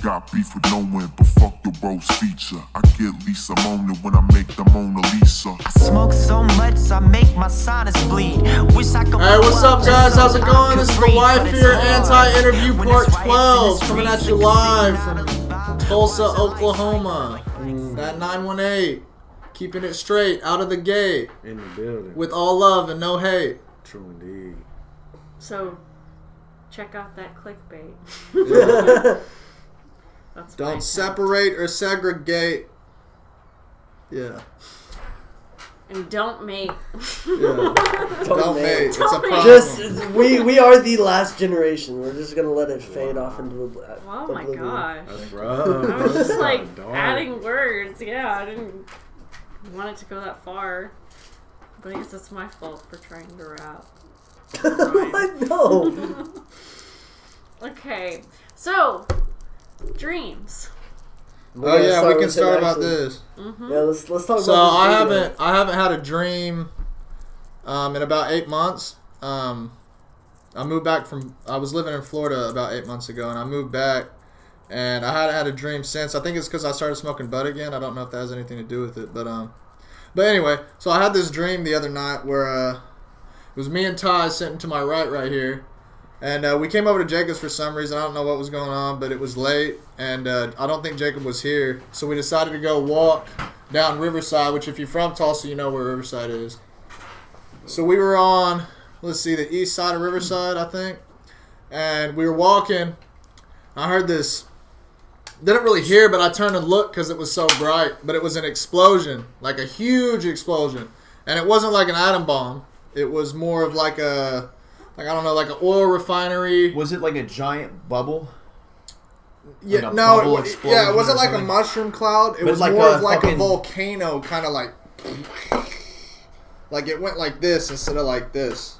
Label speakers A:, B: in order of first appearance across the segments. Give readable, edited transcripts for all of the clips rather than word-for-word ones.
A: got beef with no one, but fuck the roast feature. I get Lisa Mona when I make the Mona Lisa.
B: I smoke so much, I make my sinus bleed. Wish I could.
C: Hey, what's up, guys? How's it going? This is the WHYFYRE Anti Interview Part 12, coming at you live from Tulsa, Oklahoma. That 918, keeping it straight out of the gate,
D: in the building,
C: with all love and no hate.
D: True indeed.
E: So, check out that clickbait.
C: Yeah.
E: That's
C: Don't separate or segregate. Yeah.
E: And don't mate.
C: Yeah. Don't mate. It's a problem.
F: Just we are the last generation. We're just gonna let it fade off into the.
E: Oh my gosh.
D: That's rough.
E: I was just like adding words. Yeah, I didn't want it to go that far. But I guess it's my fault for trying to rap.
F: No.
E: Okay, so dreams.
C: Oh yeah, we can start about this.
F: Yeah, let's talk about this.
C: So I haven't had a dream in about 8 months. I moved back I was living in Florida about 8 months ago, and I moved back, and I hadn't had a dream since. I think it's because I started smoking bud again. I don't know if that has anything to do with it, but anyway, so I had this dream the other night where it was me and Ty sitting to my right here. And we came over to Jacob's for some reason. I don't know what was going on, but it was late, and I don't think Jacob was here. So we decided to go walk down Riverside, which if you're from Tulsa, you know where Riverside is. So we were on, let's see, the east side of Riverside, I think. And we were walking. I heard this. Didn't really hear, but I turned and looked because it was so bright. But it was an explosion, like a huge explosion. And it wasn't like an atom bomb. It was more of like a... I don't know, like an oil refinery.
G: Was it like a giant bubble?
C: Yeah,
G: like
C: no, it wasn't like a mushroom cloud. It was
G: like
C: more of like a volcano, kind of like it went like this instead of like this.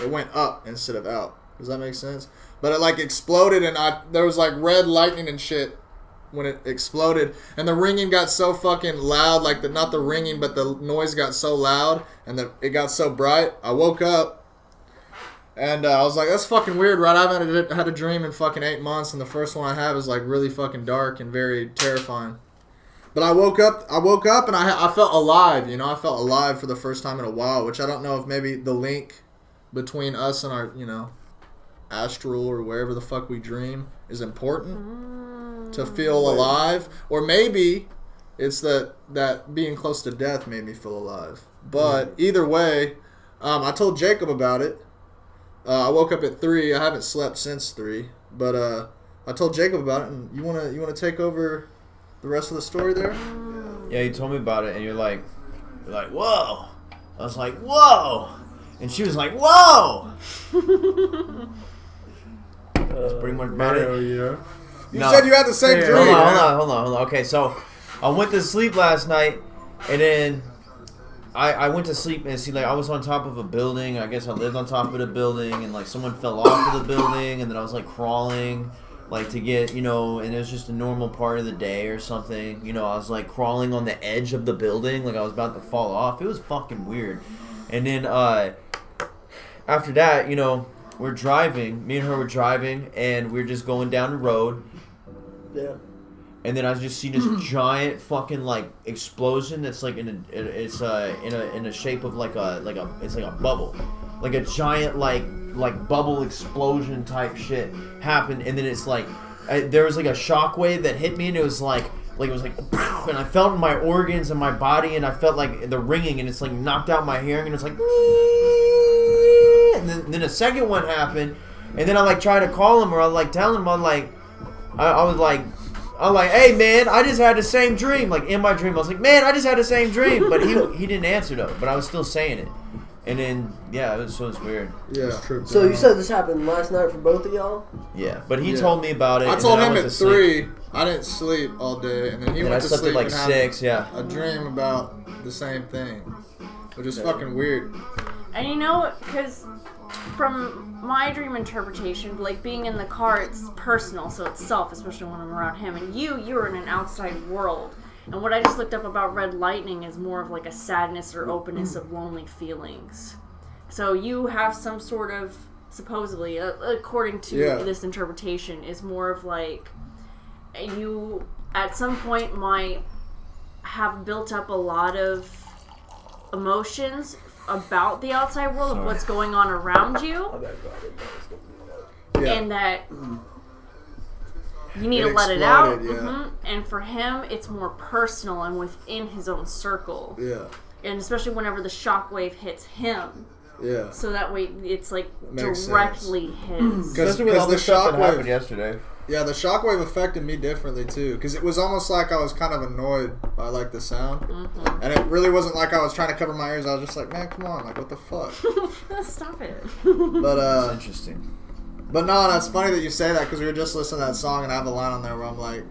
C: It went up instead of out. Does that make sense? But it like exploded, and there was like red lightning and shit when it exploded, and the ringing got so fucking loud, like not the ringing, but the noise got so loud, and it got so bright. I woke up. And I was like, that's fucking weird, right? I haven't had a dream in fucking 8 months, and the first one I have is like really fucking dark and very terrifying. But I woke up and I felt alive, you know? I felt alive for the first time in a while, which I don't know if maybe the link between us and our, you know, astral or wherever the fuck we dream is important to feel alive. Or maybe it's that being close to death made me feel alive. But either way, I told Jacob about it. I woke up at 3. I haven't slept since 3, but I told Jacob about it. And you wanna take over the rest of the story there?
G: Yeah, you told me about it, and you're like, whoa. I was like, whoa, and she was like, whoa. That's pretty much about it.
C: Yeah. You said you had the same dream.
G: Hold on. Okay, so I went to sleep last night, and then. I went to sleep and see, like, I was on top of a building. I guess I lived on top of the building, and like someone fell off of the building, and then I was like crawling, like to get, you know, and it was just a normal part of the day or something. You know, I was like crawling on the edge of the building, like I was about to fall off. It was fucking weird. And then after that, you know, we're driving. Me and her were driving, and we're just going down the road.
F: Yeah.
G: And then I just see this giant fucking like explosion that's like in a shape of like a bubble, like a giant like bubble explosion type shit happened, and then it's like there was like a shockwave that hit me, and it was like and I felt my organs and my body, and I felt like the ringing, and it's like knocked out my hearing, and it's like, and then a second one happened, and then I like tried to call him, or I like tell him, I was like, hey man, I just had the same dream. Like in my dream, I was like, man, I just had the same dream. But he didn't answer though. But I was still saying it. And then it was weird.
C: Yeah.
F: So you said this happened last night for both of y'all?
G: Yeah, but he told me about it.
C: I told him at 3. I didn't sleep all day, and then he went to sleep
G: at like 6. Yeah.
C: A dream about the same thing, which is fucking weird.
E: And you know, because from my dream interpretation, like being in the car, it's personal, so it's self, especially when I'm around him. And you're in an outside world. And what I just looked up about red lightning is more of like a sadness or openness of lonely feelings. So you have some sort of, supposedly, according to this interpretation, is more of like you at some point might have built up a lot of emotions about the outside world of what's going on around you,
C: Yeah.
E: and that you need
C: It
E: to let it out.
C: exploded, yeah.
E: And for him, it's more personal and within his own circle.
C: Yeah.
E: And especially whenever the shockwave hits him.
C: Yeah.
E: So that way it's like
C: Makes
E: directly his.
G: Especially with all
C: the
G: the stuff that happened
C: shockwave.
G: yesterday.
C: Yeah, the shockwave affected me differently too, because it was almost like I was kind of annoyed by like the sound, and it really wasn't like I was trying to cover my ears. I was just like, man, come on, like what the fuck.
E: Stop it.
C: But
G: That's interesting.
C: But no, that's funny that you say that, because we were just listening to that song, and I have a line on there where I'm like,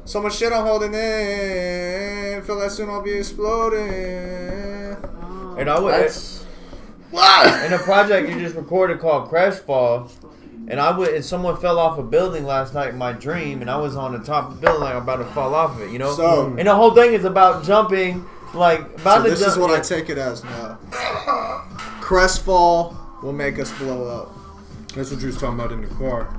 C: so much shit I'm holding in, feel like soon I'll be exploding.
G: And I would.
F: That's
G: In a project you just recorded called Crash Fall, and someone fell off a building last night in my dream, and I was on the top of the building, like I'm about to fall off of it, you know.
C: So,
G: and the whole thing is about jumping, like about
C: so
G: to
C: this
G: jump.
C: is what I take it as now. Crestfall will make us blow up.
D: That's what you was talking about in the car.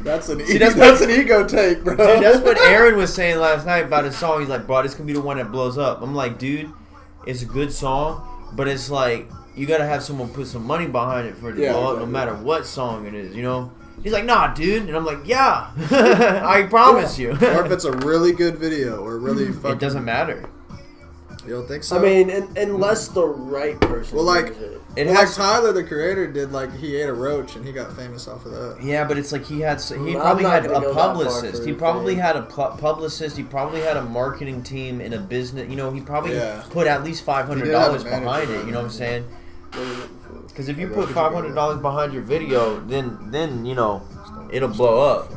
C: That's an
G: that's
C: an ego take, bro.
G: Dude, that's what Aaron was saying last night about his song. He's like, bro, this can be the one that blows up. I'm like, dude, it's a good song, but it's like, you gotta have someone put some money behind it for it to blow up, no matter what song it is, you know? He's like, nah, dude. And I'm like, yeah, I promise you.
C: Or if it's a really good video, or really fucking...
G: It doesn't matter.
C: You don't think so?
F: I mean, unless the right person.
C: Well, like,
F: does it.
C: like Tyler, the creator, did, like, he ate a roach, and he got famous off of that.
G: Yeah, but it's like he
F: I'm
G: probably
F: not
G: had
F: gonna
G: a
F: go that far
G: publicist.
F: for
G: He probably
F: fame.
G: had a publicist. He probably had a marketing team and a business. You know, he probably put at least $500
C: He did have a
G: behind
C: manager,
G: it. You know what I'm saying? Because if you
C: Yeah,
G: put
C: but you
G: $500 behind your video, then you know it'll blow up.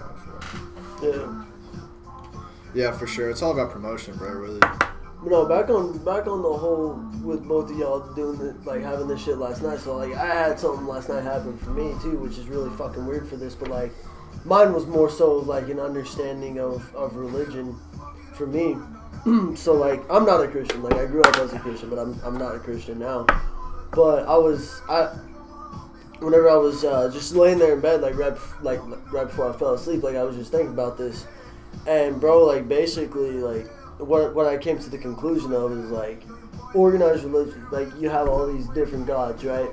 F: Yeah.
C: Yeah, for sure. It's all about promotion, bro, really.
F: But no, back on the whole with both of y'all doing the, like having this shit last night. So like I had something last night happen for me too, which is really fucking weird for this. But like mine was more so like an understanding of religion for me. So like I'm not a Christian. Like I grew up as a Christian, but I'm not a Christian now. But whenever I was just laying there in bed, like right before I fell asleep, like I was just thinking about this, and bro, like basically like. What I came to the conclusion of is like organized religion. Like you have all these different gods, right,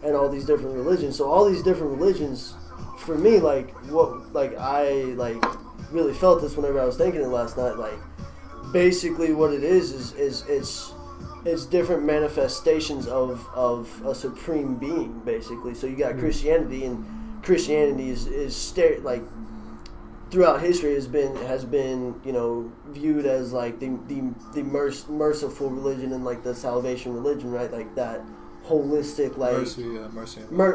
F: and all these different religions. So all these different religions, for me, like what, like I like really felt this whenever I was thinking it last night. Like basically, what it is it's different manifestations of a supreme being, basically. So you got Christianity, and Christianity is like. Throughout history has been you know viewed as like the merciful religion and like the salvation religion, right? Like that holistic like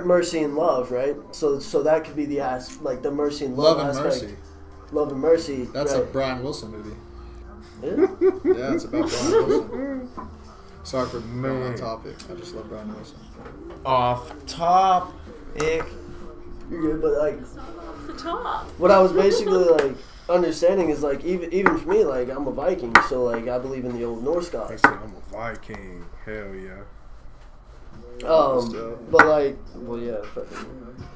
F: mercy and love, right? So that could be the like the mercy and love
C: and
F: aspect.
C: mercy.
F: Love and mercy.
C: That's
F: right.
C: a Brian Wilson movie.
F: Yeah.
C: Yeah, it's about Brian Wilson. Sorry for going on topic. I just love Brian Wilson.
G: Off topic.
F: You're good, but like
E: The top.
F: what I was basically like understanding is like even for me, like I'm a Viking, so like I believe in the old Norse
D: I
F: gods.
D: said I'm a Viking. Hell yeah.
F: But like, well, yeah.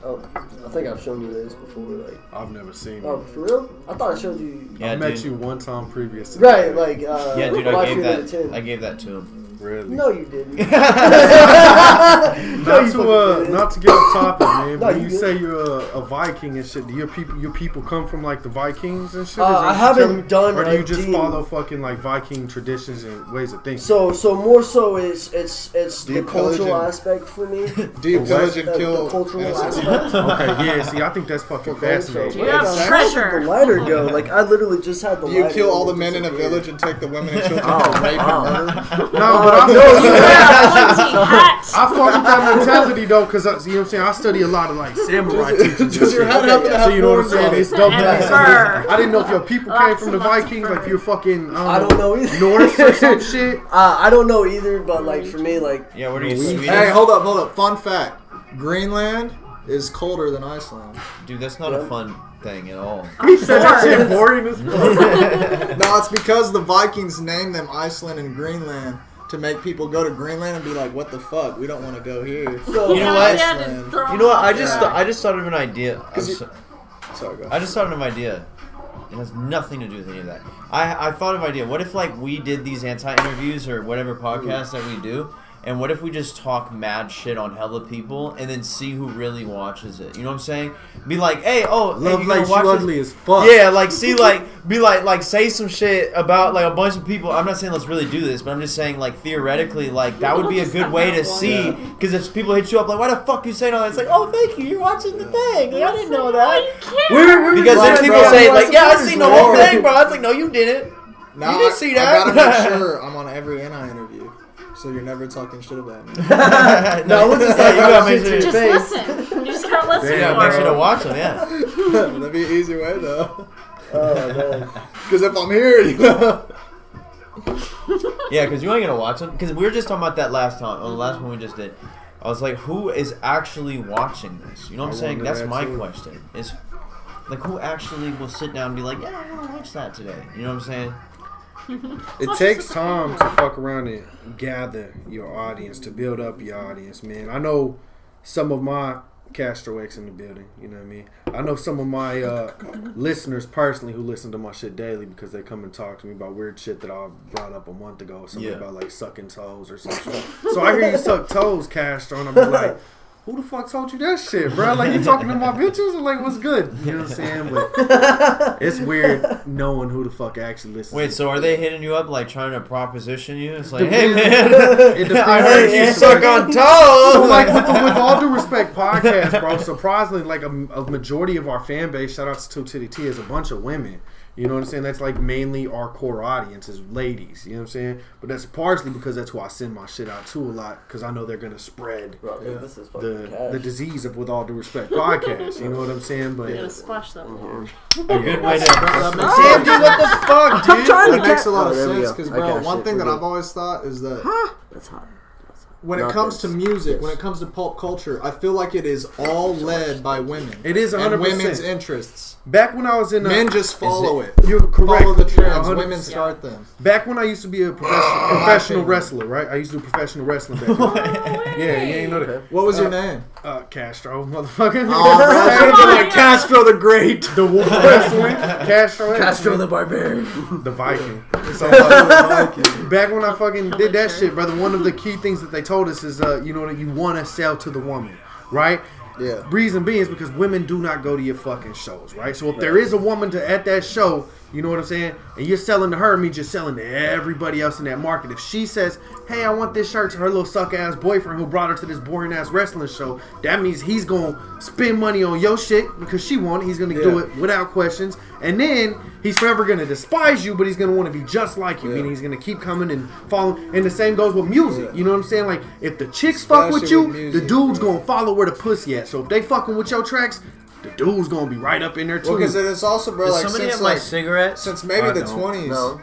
F: Oh, I think I've shown you this before. Like,
D: I've never seen
F: oh,
D: it.
F: for real? I thought I showed you.
G: Yeah,
D: I met
G: dude.
D: you one time previous to
F: Right,
D: that.
F: like
G: Yeah, dude, I
F: Life
G: gave
F: Unit
G: that.
F: 10.
G: I gave that to him.
D: Really?
F: No, you didn't.
D: Not to get off topic, man.
F: No,
D: When
F: you
D: you
F: good.
D: say you're a Viking and shit, do your people come from like the Vikings and shit? Is that
F: I
D: what
F: haven't
D: you're telling me?
F: done
D: Or do
F: a
D: you just
F: deep-
D: follow fucking like Viking traditions and ways of thinking?
F: So more so it's
C: Do
F: the
C: you
F: cultural
C: pillage and-
F: aspect for me.
C: Do you pillage and
F: The
C: kill
F: cultural
C: innocent
F: aspect.
D: Okay, yeah. See, I think that's fucking fascinating.
E: You have
F: Where
E: treasure.
F: did the lighter go? Like I literally just had the.
C: Do you
F: lighter
C: kill all
F: and
C: the
F: it
C: men in a
F: disappeared.
C: village and take the women and children and rape and murder?
D: No, but I I fuck with that mentality though, cause you know what I'm saying. I study a lot of like samurai teachings. and
C: Does your
D: shit.
C: head happen to
D: So
C: have
D: you know what I'm
C: horns
D: saying?
C: on
D: It's
C: it?
D: dope.
E: And
D: that-
E: fur.
D: I didn't know if your people came
E: Lots
D: from the
E: and lots of
D: Vikings,
E: fur.
D: like you're fucking
F: I don't know either.
D: Norse or some shit.
F: I don't know either, but like for me, like
G: Yeah, what are you, Swedish?
C: Hey, hold up. Fun fact. Greenland is colder than Iceland.
G: Dude, that's not a fun thing at all.
D: He said that shit boring as fuck.
C: No, it's because the Vikings named them Iceland and Greenland to make people go to Greenland and be like, what the fuck? We don't want to go here.
F: so,
G: You know what?
C: Iceland.
G: You know what? I just thought of an idea.
C: So Sorry, go.
G: I just thought of an idea. It has nothing to do with any of that. I thought of an idea. What if like we did these anti-interviews or whatever podcasts that we do, and what if we just talk mad shit on hella people and then see who really watches it? You know what I'm saying? Be like, hey,
D: Love
G: you
D: like
G: gonna watch
D: you
G: this?
D: ugly as fuck.
G: Yeah, like see, like be like say some shit about like a bunch of people. I'm not saying let's really do this, but I'm just saying like theoretically, like that would be a good way to see. Because if people hit you up like, why the fuck you saying all that? It's like, oh, thank you, you're watching the thing. Like, I didn't know that. Because then people say like, yeah, I seen the whole thing, bro. I was like, no, you didn't.
C: Nah,
G: You didn't see that.
C: I gotta make sure I'm on every NI interview, so you're never talking shit about me.
G: No, we'll just
F: say
G: you gotta
F: shit
G: make
F: to
G: sure.
F: your
E: Just
F: face.
E: listen. You just gotta listen.
G: You gotta
E: for
G: make sure
E: it.
G: to watch them. Yeah.
C: That'd be an easy way though.
F: Oh man.
C: Because if I'm here, you know.
G: Yeah, because you ain't gonna watch them. Because we were just talking about that last time, on the last one we just did. I was like, who is actually watching this? You know what I'm
D: I
G: saying?
D: wonder
G: That's
D: that
G: my
D: too.
G: question. Is like, who actually will sit down and be like, yeah, I want to watch that today? You know what I'm saying?
D: It takes time to fuck around and gather your audience, to build up your audience, man. I know some of my Castro X in the building, you know what I mean? I know some of my listeners personally who listen to my shit daily because they come and talk to me about weird shit that I brought up a month ago. Something
G: Yeah.
D: about like sucking toes or something. So I hear you suck toes, Castro, and I'm like, who the fuck told you that shit, bro? Like, you talking to my bitches or like, what's good? You know what I'm saying? But it's weird knowing who the fuck actually listens.
G: Wait,
D: to
G: so
D: it.
G: are they hitting you up like trying to proposition you? It's like,
D: Depends.
G: hey man,
D: It depends.
G: I heard you
D: It's
G: suck
D: like-
G: on toes.
D: So like with all due respect, podcast, bro. Surprisingly, like a majority of our fan base, shout out to Two Titty T, is a bunch of women. You know what I'm saying? That's like mainly our core audience is ladies. You know what I'm saying? But that's partially because that's who I send my shit out to a lot because I know they're gonna spread
F: Bro, this is fucking
D: the
F: cash.
D: disease of With All Due Respect podcast. You know what I'm saying? But
E: You're gonna splash that more.
G: A good way to.
C: That makes
G: Damn, dude, what the fuck, dude?
C: That makes a lot of
F: Oh, there we
C: sense
F: go.
C: because,
F: I
C: bro,
F: got
C: one
F: shit.
C: thing
F: We're
C: that
F: good.
C: I've always thought is that
F: That's hot.
C: when it
F: Not
C: comes to
F: this.
C: music,
F: Yes.
C: when it comes to pulp culture, I feel like it is all led by women.
D: It is
C: and
D: 100%.
C: women's interests.
D: back when I was in
C: Men just follow it.
D: You're correct.
C: Follow the trends.
D: 100%.
C: Women start them.
D: Back when I used to be a professional wrestler, right? I used to do professional wrestling back then. Yeah, you ain't know that.
C: What was your name?
D: Castro, motherfucker.
C: Oh, bro, I was thinking like Castro the Great.
D: The Wolf Wrestling. Castro.
F: Castro the Barbarian.
D: The Viking. So,
C: Viking.
D: back when I fucking did that shit, brother, one of the key things that they told us is, you know, that you want to sell to the woman, right?
C: Yeah.
D: Reason being is because women do not go to your fucking shows, right? So if there is a woman at that show, you know what I'm saying, and you're selling to her, it means you're selling to everybody else in that market. If she says, hey, I want this shirt to her little suck-ass boyfriend who brought her to this boring-ass wrestling show, that means he's going to spend money on your shit because she want it. He's going to do it without questions. And then he's forever going to despise you, but he's going to want to be just like you, meaning he's going to keep coming and following. And the same goes with music. You know what I'm saying? Like, if the chicks fuck with
C: Especially
D: you,
C: with music,
D: the dude's going to follow where the pussy at. So if they fucking with your tracks, the dude's going to be right up in there, too.
C: Well, because it's also, bro,
G: Does
C: like
G: somebody
C: since
G: have my
C: like
G: cigarette?
C: since maybe
D: I
C: the
D: don't.
C: 20s,
F: No.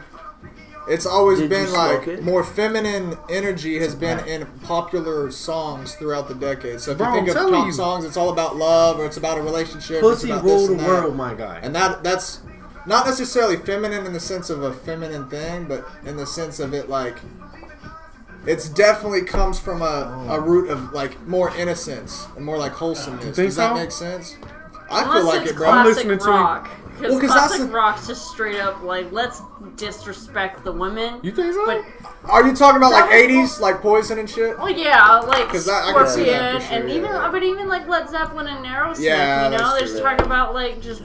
C: it's always
F: Did you
C: been
F: smoke
C: like
F: it?
C: more feminine energy has been in popular songs throughout the decades. So if
D: Bro,
C: you think
D: I'm
C: of
D: telling
C: pop
D: you.
C: songs, it's all about love or it's about a relationship.
D: Pussy
C: it's about
D: rule
C: this
D: the
C: and that.
D: world, my guy.
C: And that's not necessarily feminine in the sense of a feminine thing, but in the sense of it like it's definitely comes from a root of like more innocence and more like wholesomeness.
D: You think
C: Does that
D: so?
C: make sense? I
E: Unless
C: feel like
E: it's
C: it, bro.
D: I'm
E: classic
D: listening to-
E: rock. Because
C: Well, 'cause that's
E: classic
C: the-
E: rock's just straight up like, let's disrespect the women.
D: You think so?
E: But
C: Are you talking about like
E: That was-
C: 80s, like Poison and shit?
E: oh yeah, like
C: 'Cause I can see
E: Scorpion,
C: that for sure,
E: and even
C: yeah.
E: but even like Led Zeppelin and Aerosmith,
C: Yeah,
E: you know,
C: that's
E: they're
C: true,
E: just talking about like just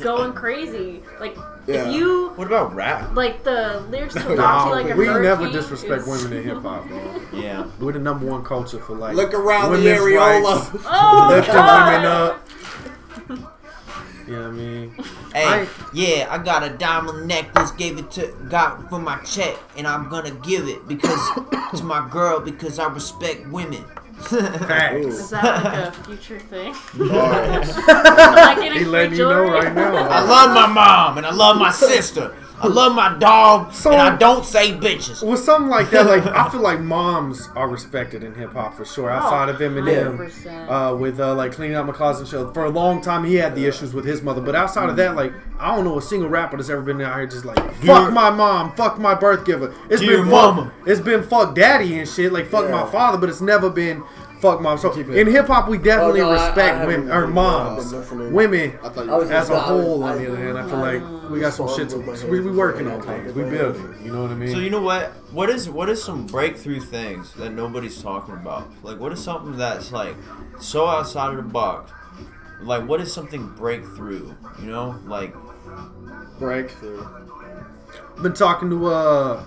E: going crazy. Like
C: Yeah.
E: if you
G: What about rap?
E: like the lyrics to
C: No,
E: Rocky like a
D: we
E: hurricane
D: never disrespect
E: is-
D: women in hip hop, bro.
G: Yeah.
D: We're the number one culture for like
C: Look around the
D: women's
C: areola.
D: rights,
E: Oh
D: lifting
E: God!
D: women up. You know what I mean?
H: Hey, yeah, I got a diamond necklace, got for my check, and I'm gonna give it because to my girl because I respect women.
D: Facts.
E: Is that like a future thing?
C: Bars.
E: Am I getting
D: He
E: free
D: letting you know
E: jewelry?
D: right now.
H: I love my mom and I love my sister. I love my dog
D: So-
H: and I don't say bitches.
D: With something like that, like I feel like moms are respected in hip hop for sure. Outside of Eminem,
E: 100%.
D: with like cleaning out my closet show. For a long time, he had the issues with his mother. But outside of that, like I don't know a single rapper that's ever been out here just like fuck my mom, fuck my birth giver. It's
G: Dear
D: been
G: mama.
D: It's been fuck daddy and shit, like fuck my father. But it's never been fuck moms. So
C: Keep it.
D: in hip hop, we definitely
F: Oh, no, I
D: respect
F: haven't
D: women or
F: really
D: moms.
F: been listening.
D: Women
C: I thought you
F: I was
D: as a
F: just-
D: whole,
F: I-
D: on the other hand, I feel like we got some shit to. We working on things. We building. You know what I mean?
G: So you know what? What is some breakthrough things that nobody's talking about? Like, what is something that's like so outside of the box? Like, what is something breakthrough? You know, like
C: Breakthrough.
D: Been talking to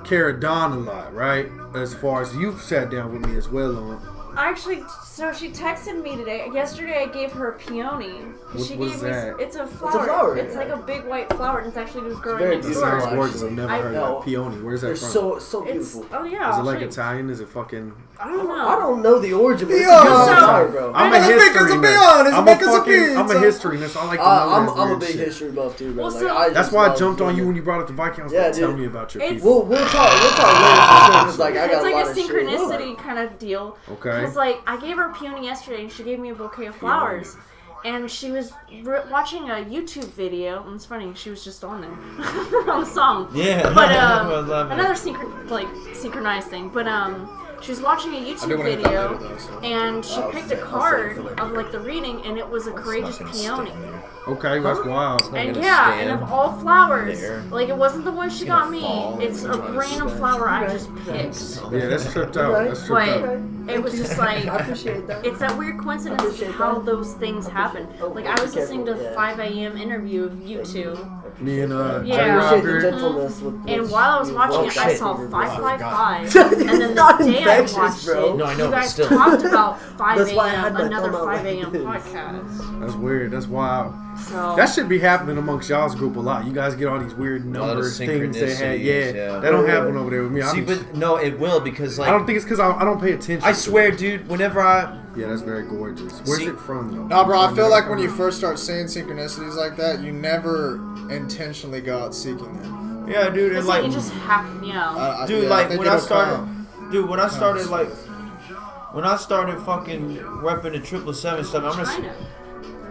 D: Cara Dawn a lot, right? As far as you've sat down with me as well on.
E: Actually, so she texted me today. Yesterday, I gave her a peony. She
D: What was
E: gave
D: that?
E: me. It's a flower.
F: flower,
E: It's
F: yeah.
E: like a big white flower, and it's actually just growing
F: very
E: next
D: It
F: beautiful.
E: door.
D: sounds gorgeous. I've never
E: I
D: heard
F: know.
D: of that. Peony. Where's that
F: They're
D: from?
F: so
E: It's
F: beautiful.
E: yeah.
D: Is it
E: I'll
D: like
E: show you.
D: Italian? Is it fucking?
E: I don't know.
F: I don't know the origin, but it's a
C: Yeah.
F: beautiful
E: So-
F: flower, bro.
D: I'm a
C: Let's make us
D: history
C: a
D: nerd.
C: beyond, let's
D: I'm
C: make
D: a
C: us a
D: fucking. I'm a
C: pizza.
D: history nerd. So I like to know
F: I'm
D: that
F: a
D: weird
F: big
D: shit.
F: history buff too, bro.
E: Well,
F: Like,
E: so-
F: I just
D: That's why I
F: love
D: jumped on you
F: learning.
D: when you brought up the Viking. I was
F: Yeah,
D: like, tell
F: dude.
D: me about your
E: It's-
D: people.
F: We'll talk later because like I got
E: It's like
F: a lot
E: a
F: of shit.
E: synchronicity kind of deal.
D: Okay.
E: Because like I gave her a peony yesterday, and she gave me a bouquet of flowers. And she was watching a YouTube video, and it's funny, she was just on there on the song.
G: Yeah.
E: But
G: I love it.
E: another synchronized thing. But she was watching a
C: I do
E: YouTube
C: wanna hit that
E: video,
C: later, though, so.
E: and she picked a card of like the reading, and it was a courageous peony.
D: Okay, that's wild.
E: And
G: gonna
E: yeah,
G: stand
E: and of all flowers,
G: there.
E: like it wasn't the one she got me.
G: fall
E: It's a random flower I just picked.
D: Yeah, that's tripped out. That's
E: But
D: tripped out.
E: it was just like
F: I appreciate that.
E: it's that weird coincidence of how those things happen. Like I was listening to the 5 a.m. interview of you two,
D: Me and
E: Yeah.
D: Jay
F: I appreciate the
D: Robert.
F: gentleness with
E: and
F: which
E: while I was
F: you
E: watching
F: walk
E: it, I
F: shit
E: saw
F: over me.
E: 555, and then the
F: not
E: day I
F: infectious,
E: watched
F: bro.
E: it,
G: No, I know,
E: you
G: but
E: guys
G: still.
E: talked about 5
F: That's why I had
E: a.m.
F: my
E: another
F: thumb out
E: 5 a.m.
F: like this.
E: podcast.
D: That's weird. That's wild.
E: So
D: That should be happening amongst y'all's group a lot. You guys get all these weird
G: lot of
D: numbers, things they had.
G: synchronicities,
D: Yeah,
G: yeah.
D: that don't happen over there with me.
G: See, but no, it will because like
D: I don't think it's because I don't pay attention.
G: I
D: to
G: swear,
D: it.
G: dude. Whenever I
D: Yeah, that's very gorgeous. Where's
G: See-
D: it from, though?
C: No, bro, I feel like when you first start seeing synchronicities like that, you never intentionally go out seeking them.
G: yeah, dude,
E: it's
G: and
E: like
G: like
E: it just happened, yeah.
G: dude,
C: yeah,
G: like
C: think
G: when I
C: it'll
G: started,
C: come.
G: dude, when I started like when I started fucking repping the 777 stuff, I'm just
E: China.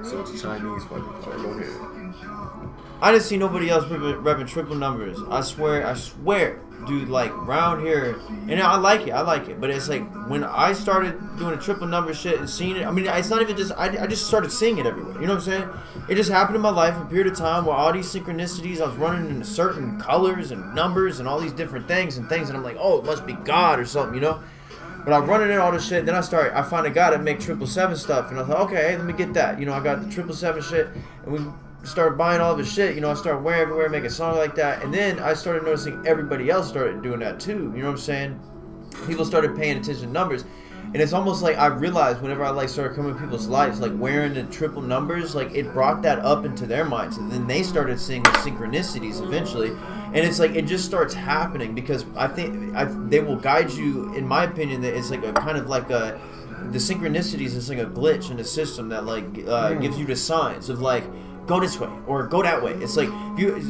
D: So it's a Chinese fucking play. Go ahead.
G: I didn't see nobody else repping triple numbers. I swear, dude. Like round here, and I like it. But it's like when I started doing a triple number shit and seeing it. I mean, it's not even just. I just started seeing it everywhere. You know what I'm saying? It just happened in my life, a period of time where all these synchronicities, I was running into certain colors and numbers and all these different things, and I'm like, oh, it must be God or something, you know. But I'm running in all this shit. Then I finally got to make 777 stuff, and I thought, okay, hey, let me get that. You know, I got the 777 shit, and we started buying all of his shit. You know, I started wearing everywhere, making songs like that, and then I started noticing everybody else started doing that too. You know what I'm saying? People started paying attention to numbers, and it's almost like I realized whenever I like started coming in people's lives, like wearing the triple numbers, like it brought that up into their minds, and then they started seeing the synchronicities eventually. And it's like it just starts happening because I think they will guide you. In my opinion, that it's like a kind of like the synchronicities is like a glitch in the system that like gives you the signs of like go this way or go that way. It's like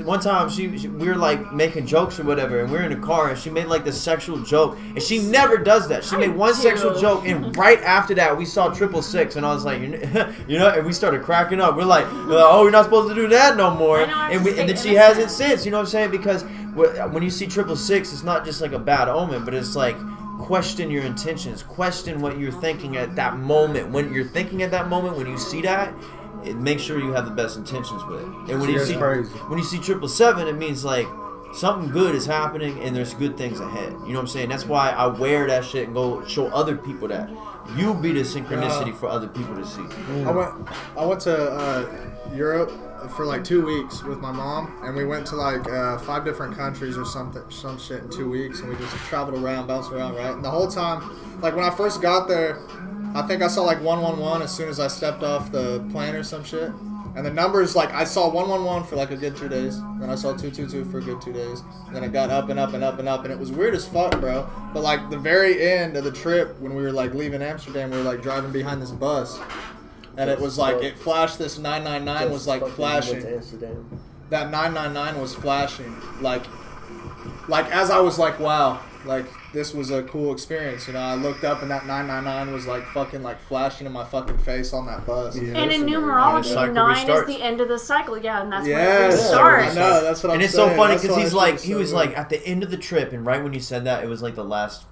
G: one time we were like making jokes or whatever, and we were in a car and she made like this sexual joke, and she never does that. She made one sexual joke, and right after that we saw 666, and I was like, you know, and we started cracking up. We're like, oh, we're not supposed to do that no more.
E: I know, I'm
G: And
E: just
G: then
E: saying,
G: she hasn't since. You know what I'm saying? Because when you see 666, it's not just like a bad omen, but it's like question your intentions, question what you're thinking at that moment. When you're thinking at that moment, when you see that, make sure you have the best intentions with it. And when you
D: That's
G: see
D: crazy.
G: when you see 777, it means like something good is happening and there's good things ahead. You know what I'm saying? That's why I wear that shit and go show other people that. You be the synchronicity for other people to see.
C: I went to Europe for like 2 weeks with my mom, and we went to like 5 different countries or some shit in 2 weeks, and we just traveled around, bounced around, right? And the whole time, like when I first got there, I think I saw like 111 as soon as I stepped off the plane or some shit. And the numbers, like I saw 111 for like a good 2 days. Then I saw 222 for a good 2 days. And then it got up and up and up and up. And it was weird as fuck, bro. But like the very end of the trip, when we were like leaving Amsterdam, we were like driving behind this bus. And it was like, it flashed this 999 was like flashing. That 999 was flashing. Like as I was like, wow. Like this was a cool experience. You know, I looked up and that 999 was like fucking like flashing in my fucking face on that bus.
D: Yeah,
E: And in
G: And the
E: numerology,
G: cycle
E: 9
G: restarts.
E: is the end of the cycle. Yeah, and that's when it
C: Yes,
E: restarts.
C: I know. That's what I'm
G: And it's
C: saying.
G: so funny
C: That's
G: because
C: why
G: he's
C: I
G: like,
C: think
G: he
C: it's
G: was
C: so
G: like
C: good.
G: at the end of the trip, and right when you said that, it was like the last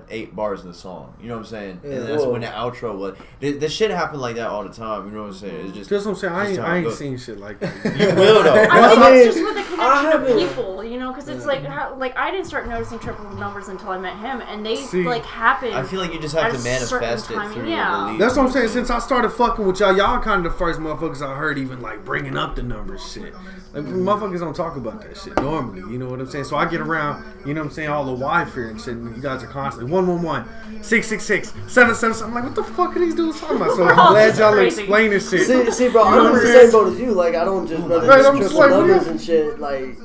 G: 8 bars of the song. You know what I'm saying?
C: Yeah.
G: And that's
F: Whoa.
G: when the outro was. This shit happened like that all the time. You know what I'm saying? It's just.
D: That's what I'm saying. I
G: just
D: ain't,
G: how
D: I
G: it
D: ain't
G: goes.
D: seen shit like that.
G: You will though.
E: I think
F: I mean,
E: it's just with the
F: I
E: connection of
F: haven't-
E: people, you know, because it's like I didn't start noticing triple numbers until I met him, and they
D: See,
E: like happened.
G: I feel like you just have
E: at
G: to
E: a certain
G: manifest it
E: timing,
G: through
E: yeah.
G: your belief.
D: That's what I'm saying. Since I started fucking with y'all kind of the first motherfuckers I heard even like bringing up the numbers shit. Like motherfuckers don't talk about that shit normally. You know what I'm saying? So I get around, you know what I'm saying, all the Wi-Fi and shit, and you guys are constantly 111, 666, 777. I'm like, what the fuck are these dudes talking about? So I'm glad y'all
E: Crazy.
D: explaining shit.
F: See, bro,
D: You know
F: I'm in
D: what
F: the
D: I'm
F: same
D: saying?
F: boat as you. Like, I don't just run
D: Right,
F: into
D: I'm just
F: triple
D: like,
F: numbers
D: yeah.
F: and shit. Like,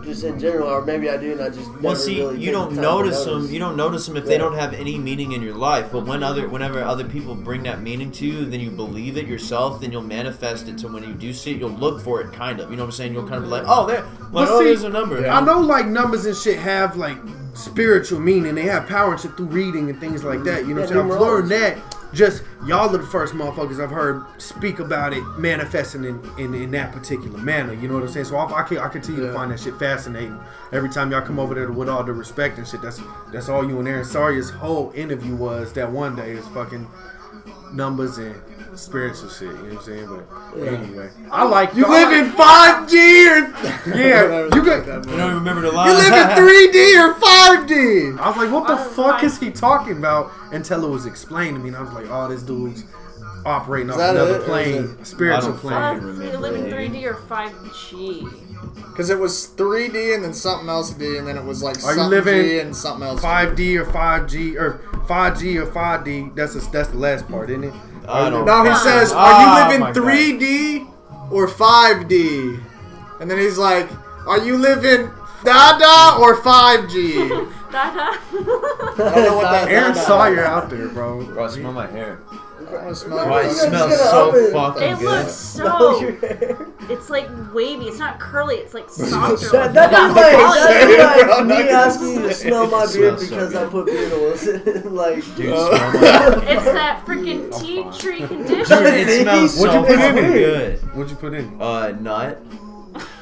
F: just in general, or maybe I do, and I just
G: Well,
F: never
G: see,
F: really
G: you
F: take
G: don't
F: the time to
G: notice them. You don't notice them if they
F: Yeah.
G: don't have any meaning in your life. But whenever other people bring that meaning to you, then you believe it yourself. Then you'll manifest it. To when you do see it, you'll look for it. Kind of, you know what I'm saying? You'll kind of be like, oh, there,
D: But
G: oh,
D: see,
G: there's a number.
D: I know like numbers and shit have like spiritual meaning. They have power and shit through reading and things like that. You know what I'm saying? I've learned that. Just y'all are the first motherfuckers I've heard speak about it manifesting in that particular manner. You know what I'm saying? So I continue to find that shit fascinating. Every time y'all come over there with all the respect and shit, that's all you and Aaron Sawyer's whole interview was that one day is fucking numbers and spiritual shit. You know what I'm saying? But anyway, I like
C: You live in 5G or
D: yeah. You got.
G: You don't remember the line.
C: you live in 3D or 5D.
D: I was like, what the fuck is he talking about? Until it was explained to me, and I was like, oh, this dude's operating off
C: that
D: another
C: it? Or
D: plane,
C: is
D: spiritual
G: I don't
D: plane.
G: fucking
E: you
G: remember
E: live in
G: it.
E: 3D or 5G.
C: Because it was 3D and then something else D, and then it was like
D: Are you
C: something
D: living
C: G and something else.
D: 5D or 5G or 5G or 5D? That's the last part, isn't it?
G: I don't.
C: No, he says,
G: Ah,
C: are you
G: my
C: living
G: God.
C: 3D or 5D? And then he's like, are you living Dada or 5G?
E: Dada.
C: I don't know what that
D: Aaron
C: Dada-
D: Sawyer out there, bro.
G: Bro, smell my hair.
C: I wanna smell
G: Why
C: it.
G: it
F: You
G: smells
F: guys
G: so
F: gotta
G: fucking
E: It
G: good.
E: looks
F: Smell your
E: so.
F: hair.
E: It's like wavy. It's not curly. It's like softer.
F: That'd
E: like
F: be
E: that.
F: like
C: bro,
F: me
C: not
F: asking you to smell my
G: It
F: beard
G: smells so
F: because I
G: good.
F: put beard oils. Like,
G: Dude, smell my
E: It's that freaking tea tree
G: Dude,
E: conditioner.
G: it smells
D: What'd
G: so
D: you put in
G: fucking
D: it?
G: good.
D: What'd you put in?
G: Nut.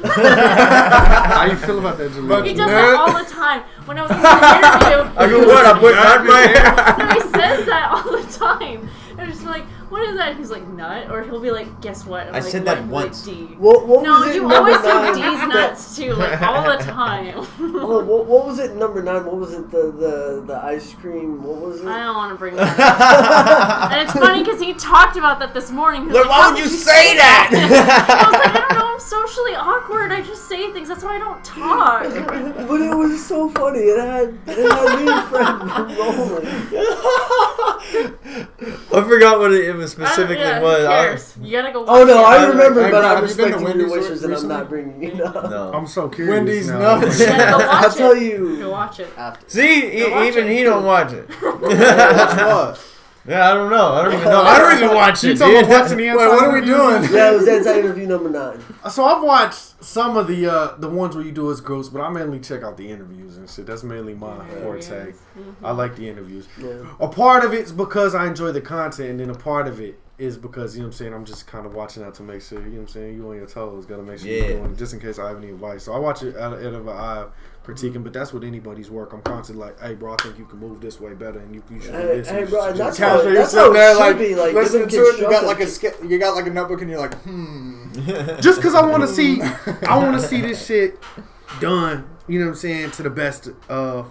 D: How you feel about that, Julie?
E: He does that all the time. When I was in the interview,
G: I go, what? I put nut in my hair.
E: no, he says that all the time. And I'm just like, what is that? And he's like, nut. Or he'll be like, guess what? I'm
G: I
E: like,
G: said that
E: like
G: once.
E: D.
F: what
E: No,
F: was it?
E: you
F: number
E: always say
F: 9?
E: D's nuts too, like all the time.
F: Oh, what was it? Number 9. What was it? The ice cream. What was it?
E: I don't want to bring that up. And it's funny because he talked about that this morning. He was
G: Look,
E: like,
G: why
E: "How
G: would
E: did
G: you say
E: I
G: that?
E: was like, I don't know. I'm socially awkward. I just say things. That's why I don't talk.
F: But it was so funny. It had me and Fred rolling.
G: I forgot what it was specifically
E: Yeah,
G: was.
E: who cares? You gotta go watch
F: Oh no,
E: it.
F: I remember,
C: Hey,
F: but
C: bro,
F: I'm
C: have you been to
F: respecting your
C: Wendy's
F: wishes, and I'm
C: recently?
F: not bringing it up.
G: No.
D: I'm so curious.
C: Wendy's
D: now.
C: nuts.
E: You gotta go watch
F: I'll tell
E: it.
F: you
E: Go watch it.
F: after.
G: See,
E: Go watch
G: even
E: it.
G: he don't watch it.
C: What?
G: Yeah, I don't know. I don't even know. I don't even watch
D: You
G: it,
D: talking
G: dude.
D: about watching the
C: Wait, what are we
D: interviews?
C: doing?
F: Yeah, it was anti-interview number 9.
D: So I've watched some of the ones where you do as groups, but I mainly check out the interviews and shit. That's mainly my forte. I like the interviews.
F: Yeah.
D: A part of it's because I enjoy the content, and then a part of it is because, you know what I'm saying, I'm just kind of watching out to make sure, you know what I'm saying, you on your toes, gotta make sure
G: Yeah.
D: you're doing it, just in case I have any advice. So I watch it out of an eye of critiquing, but that's with anybody's work. I'm constantly like, hey bro, I think you can move this way better, and you should do
F: Hey,
D: this.
F: hey,
D: and
F: bro,
D: you should
F: that's
D: do
F: how-
D: that.
C: You're
F: that's
C: sitting
F: it
C: there
F: should
C: like,
F: be, like,
C: listening
F: giving
C: to it. You got like
F: constructive-
C: you got like a notebook, and you're like,
D: Just because I want to see, this shit done, you know what I'm saying, to the best of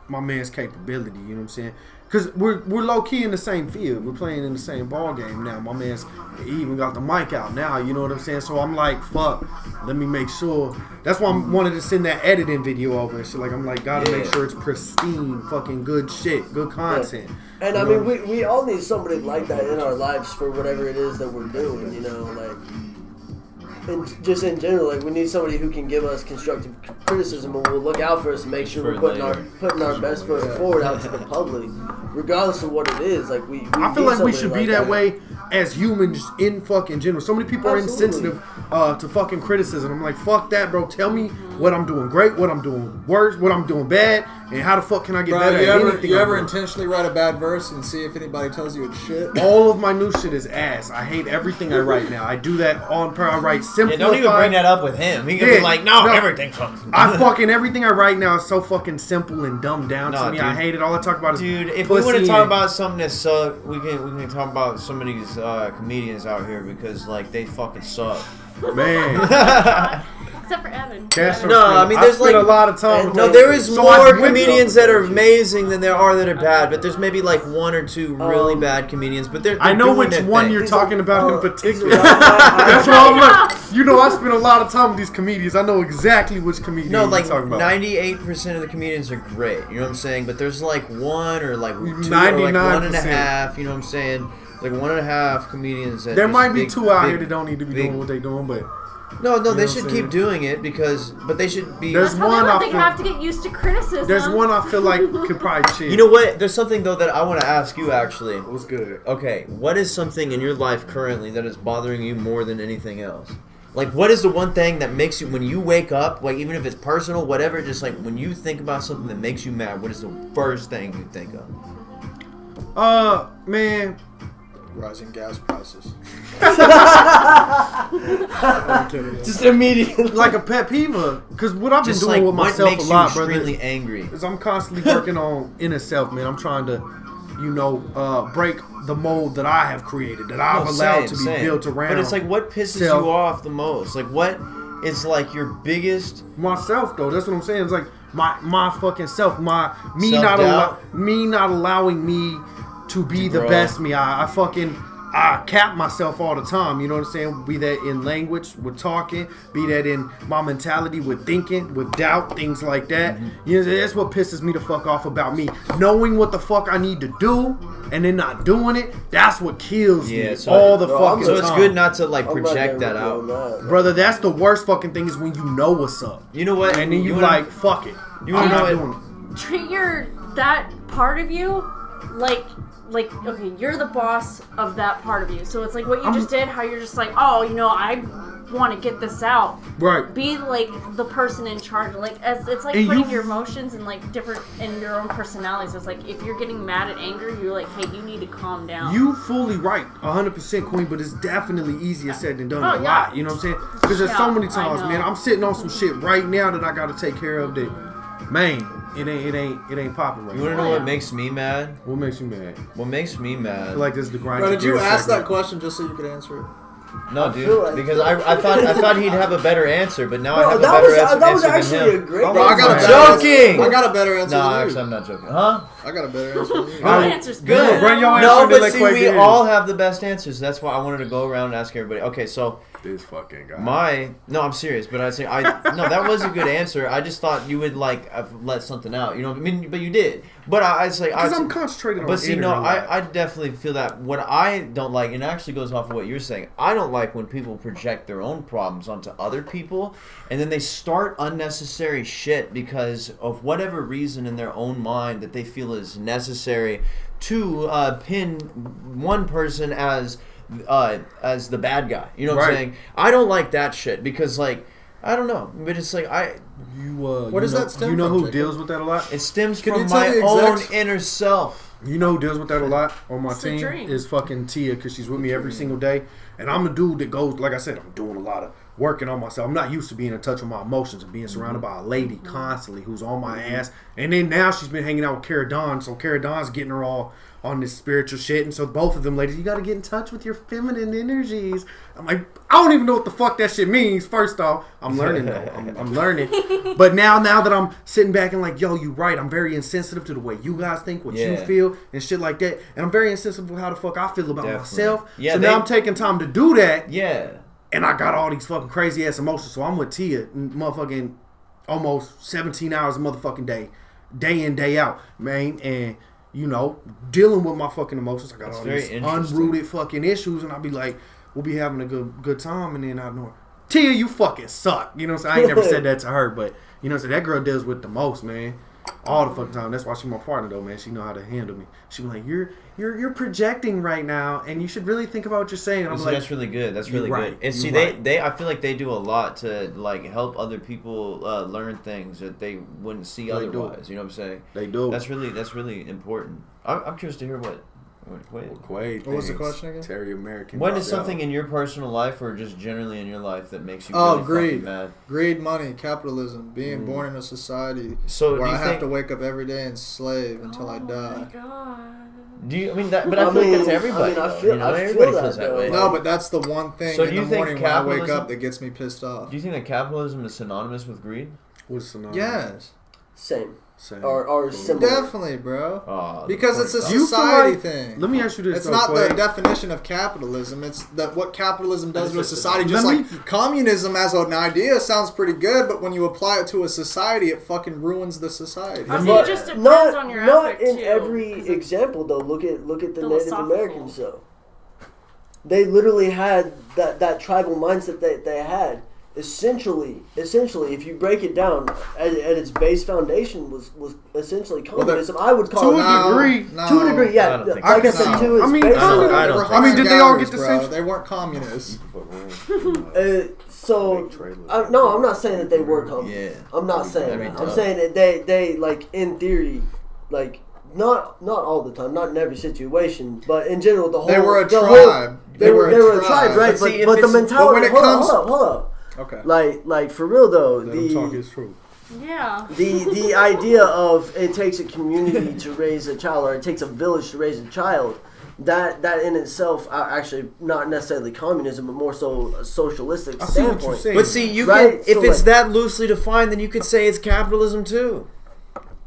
D: my man's capability, you know what I'm saying? Because we're low key in the same field. We're playing in the same ball game now. My man's he even got the mic out now, you know what I'm saying? So I'm like, fuck, let me make sure. That's why I wanted to send that editing video over and shit. Like, I'm like, gotta make sure it's pristine, fucking good shit, good content.
F: And I mean, we all need somebody like that in our lives for whatever it is that we're doing, you know, like, and just in general, like, we need somebody who can give us constructive criticism and will look out for us and make sure
G: For
F: we're putting
G: later.
F: our best foot forward out to the public, regardless of what it is. Like, we
D: I feel
F: need
D: like we
F: somebody
D: should be
F: like
D: that way as humans in fucking general. So many people are
F: Absolutely.
D: insensitive to fucking criticism. I'm like, fuck that, bro. Tell me what I'm doing great, what I'm doing worse, what I'm doing bad, And how the fuck can I get
C: Bro,
D: better
C: you
D: at
C: ever,
D: anything?
C: you
D: I'm
C: ever
D: doing?
C: intentionally write a bad verse and see if anybody tells you it's shit?
D: All of my new shit is ass. I hate everything I write now. I do that on per. I write
G: Yeah,
D: simplified.
G: don't even bring that up with him. He could be like, no, everything's fucking.
D: I fucking everything I write now is so fucking simple and dumbed down to
G: Nah,
D: me.
G: dude.
D: I hate it. All I talk about is
G: Dude, if we
D: pussy
G: want to talk
D: and-
G: about something that suck, we can talk about some of these comedians out here because like they fucking suck.
D: man.
E: Except for Evan.
D: Castro
G: No,
D: spent-
G: I mean, there's
D: spent
G: like-
D: a lot of time. with
G: No,
D: that.
G: there is
D: So I
G: more
D: went
G: comedians
D: through-
G: that are amazing than there are that are bad, but there's maybe like one or two really bad comedians. But they're
D: I know
G: doing
D: which
G: their
D: one
G: thing.
D: you're talking about in particular.
F: That's
D: That's why I'm like, you know, I spend a lot of time with these comedians. I know exactly which comedian
G: No, like
D: you're talking about.
G: 98% of the comedians are great. You know what I'm saying? But there's like one or like two or like
D: 99%.
G: 1.5. You know what I'm saying? Like 1.5 comedians. That
D: There
G: just
D: might be
G: big-
D: two out
G: big-
D: here that don't need to be
G: big-
D: doing what they're doing, but
G: No,
D: know
G: they
D: what
G: should
D: I'm
G: keep
D: saying?
G: doing it but they should be.
D: There's
E: That's how
D: one
E: they,
D: I
E: look. They
D: feel-
E: have to get used to criticism.
D: there's one I feel like could probably chill.
G: You know what? There's something though that I want to ask you actually.
D: What's good?
G: Okay, what is something in your life currently that is bothering you more than anything else? Like, what is the one thing that makes you, when you wake up, like, even if it's personal, whatever, just like, when you think about something that makes you mad, what is the first thing you think of?
D: Man,
C: Rising gas prices.
F: Just immediately.
D: like a pet peeve, because what I've been
G: Just
D: doing
G: like,
D: with
G: what
D: myself
G: makes
D: a lot,
G: you
D: brother,
G: extremely angry?
D: is I'm constantly working on inner self, man. I'm trying to, you know, break the mold that I have created, that I've
G: No,
D: allowed
G: same,
D: to be
G: same.
D: built around.
G: But it's like, what pisses
D: self.
G: you off the most? Like, what is like your biggest...
D: myself though. That's what I'm saying. It's like my fucking self, me
G: Self-doubt?
D: not allowing me to be the
G: grow.
D: best me. I cap myself all the time. You know what I'm saying? Be that in language, with talking, be that in my mentality, with thinking, with doubt, things like that.
G: Mm-hmm.
D: You know, that's what pisses me the fuck off about me. Knowing what the fuck I need to do and then not doing it. That's what kills
G: Yeah,
D: me
G: so-
D: all the
F: Bro,
D: fucking
G: So
D: time.
G: it's good not to like
F: I'm not
G: project
F: never
G: that out.
F: doing that.
D: Brother, that's the worst fucking thing is when you know what's up.
G: You know what?
D: And then you
G: wanna-
D: like, fuck it.
G: You
D: I'm
G: wanna
D: not
G: know
D: doing
G: what-
D: it.
E: Treat that part of you like okay, you're the boss of that part of you. So it's like what you just did, how you're just like, oh, you know, I want to get this out.
D: Right.
E: Be like the person in charge. Like it's like
D: And
E: putting
D: you-
E: your emotions in like different in your own personalities. It's like if you're getting mad at anger, you're like, hey, you need to calm down.
D: You fully right, 100% queen, but it's definitely easier said than done
E: Oh,
D: a
E: yeah.
D: lot. You know what I'm saying? Because there's so
E: Yeah,
D: many
E: I
D: times,
E: know.
D: man. I'm sitting on some shit right now that I got to take care of. That, man, it ain't popping right
G: You want to
D: now.
G: know what makes me mad?
D: What makes you mad?
G: What makes me
D: I
G: mad?
D: feel like this is the grind.
C: Bro, did you
D: gear
C: ask that
D: segment.
C: question just so you could answer it?
G: No,
F: feel
G: dude,
F: like-
G: because I thought he'd have a better answer, but now I
F: Bro,
G: have a
F: that
G: better
F: was
G: answer,
F: that was
G: answer
F: actually
G: than
F: a
G: him.
F: great.
C: Bro, I got a
F: answer.
C: better
G: Joking!
C: I got a better answer
G: No,
C: than
G: actually,
C: you.
G: I'm not joking. Huh?
C: I got a better answer than you.
E: My
G: My-
E: answer's
G: good.
E: good.
D: Bring your answer
G: No,
D: to
G: but
D: like
G: see,
D: Quake
G: we
D: is.
G: all have the best answers. That's why I wanted to go around and ask everybody. Okay, so
D: This fucking guy.
G: no, I'm serious, but no, that was a good answer. I just thought you would like have let something out. You know what I mean? But you did. But I say,
D: Because I'm concentrated on
G: But see,
D: inner
G: no,
D: life.
G: I definitely feel that. What I don't like, and it actually goes off of what you're saying, I don't like when people project their own problems onto other people, and then they start unnecessary shit because of whatever reason in their own mind that they feel is necessary to pin one person as the bad guy. You know what I'm
D: Right.
G: saying? I don't like that shit because, like, I don't know, but it's like
C: What does that stem
D: You know
C: from,
D: who
C: Jacob?
D: deals with that a lot?
G: it stems
C: Can
G: from
C: you tell
G: my
C: the
G: own
C: execs?
G: inner self.
D: You know who deals with that a lot on my
E: It's a
D: team
E: dream.
D: is fucking Tia, because she's with me every single day. And I'm a dude that goes, like I said, I'm doing a lot of working on myself. I'm not used to being in touch with my emotions and being surrounded by a lady constantly who's on my ass. And then now she's been hanging out with Cara Dawn, so Cara Dawn's getting her all on this spiritual shit. And so both of them ladies, you got to get in touch with your feminine energies. I'm like, I don't even know what the fuck that shit means. First off, I'm learning though. I'm learning. But now that I'm sitting back and like, yo, you right. I'm very insensitive to the way you guys think, what you
G: Yeah.
D: feel, and shit like that. And I'm very insensitive to how the fuck I feel about
G: Definitely.
D: myself.
G: Yeah,
D: so
G: they-
D: now I'm taking time to do that.
G: Yeah.
D: And I got all these fucking crazy ass emotions. So I'm with Tia, motherfucking almost 17 hours a motherfucking day in, day out, man. And, you know, dealing with my fucking emotions. I got
G: That's
D: all
G: very
D: these
G: interesting.
D: unrooted fucking issues. And I'll be like, we'll be having a good time. And then I know, Tia, you fucking suck. You know what I'm saying? I ain't never said that to her, but, you know what I'm saying? That girl deals with the most, man. all the fucking time. That's why she's my partner though, man. She know how to handle me. She be like, you're projecting right now, and you should really think about what you're saying. And I'm like,
G: that's really good. That's really
D: right.
G: good. And see,
D: You're right.
G: they I feel like they do a lot to like help other people learn things that they wouldn't see otherwise. You know what I'm saying?
D: They do.
G: That's really important. I'm curious to hear what
D: Quaid
C: What was the
D: thinks.
C: question again?
D: Terry American.
G: When is something in your personal life or just generally in your life that makes you really
C: greed.
G: fucking mad?
C: Greed, money, capitalism, being born in a society
G: So
C: where
G: do you
C: I have
G: think,
C: to wake up every day and slave until I
E: Oh
C: die.
E: my god.
G: do you? I mean, that, but I feel like that's everybody.
F: I
G: though,
F: feel-
G: you know,
F: I feel
G: everybody
F: that,
G: feels that
F: though.
G: way.
C: No, but that's the one thing
G: So
C: in
G: do
C: the
G: you think
C: morning when I wake
G: capitalism-
C: up that gets me pissed off.
G: Do you think that capitalism is synonymous with greed?
D: What's the name?
C: Yes,
F: Same.
D: Same.
F: Or similar.
C: definitely, bro.
G: Oh,
C: Because it's a
D: Do you feel
C: society
D: like-
C: thing.
D: Let me ask you this.
C: It's
D: though,
C: not the
D: Quaid.
C: definition of capitalism. It's that what capitalism does to a society.
D: Let
C: Just
D: me-
C: like communism as an idea sounds pretty good, but when you apply it to a society, it fucking ruins the society.
E: I think
F: But
E: it just depends
F: not,
E: on your
F: not
E: aspect,
F: in
E: too,
F: every
E: 'cause it's
F: example though. Look at the Native
E: philosophical.
F: Americans though. They literally had that tribal mindset that they had. Essentially, if you break it down, at its base foundation was essentially communism. I would call
D: To
F: it
D: a degree.
F: to a degree. Yeah,
G: I don't think
F: like I
C: so.
F: said,
C: No.
F: to its
D: I mean,
F: base.
G: I don't
C: They were
G: think
D: I mean, did they all get
C: hunter-gatherers,
D: the
C: bro.
D: same-
C: They weren't communists.
F: So no, I'm not saying that they were communists.
G: Yeah.
F: I'm not saying
G: That'd be
F: that. I'm
G: tough.
F: saying that they like in theory, like not all the time, not in every situation, but in general, the whole
C: They were a
F: the
C: tribe.
F: Whole, they were a tribe, right?
G: But see, if
F: But the
G: it's-
F: mentality.
C: but when it comes-
F: hold up.
C: Okay.
F: Like for real though,
D: Let him talk his truth.
E: Yeah.
F: the idea of it takes a community to raise a child, or it takes a village to raise a child. That in itself, actually not necessarily communism, but more so a socialistic
D: I see what you're
F: standpoint.
D: saying.
G: But see, you
F: Right?
G: can, if
F: So,
G: it's
F: like-
G: that loosely defined, then you could say it's capitalism too.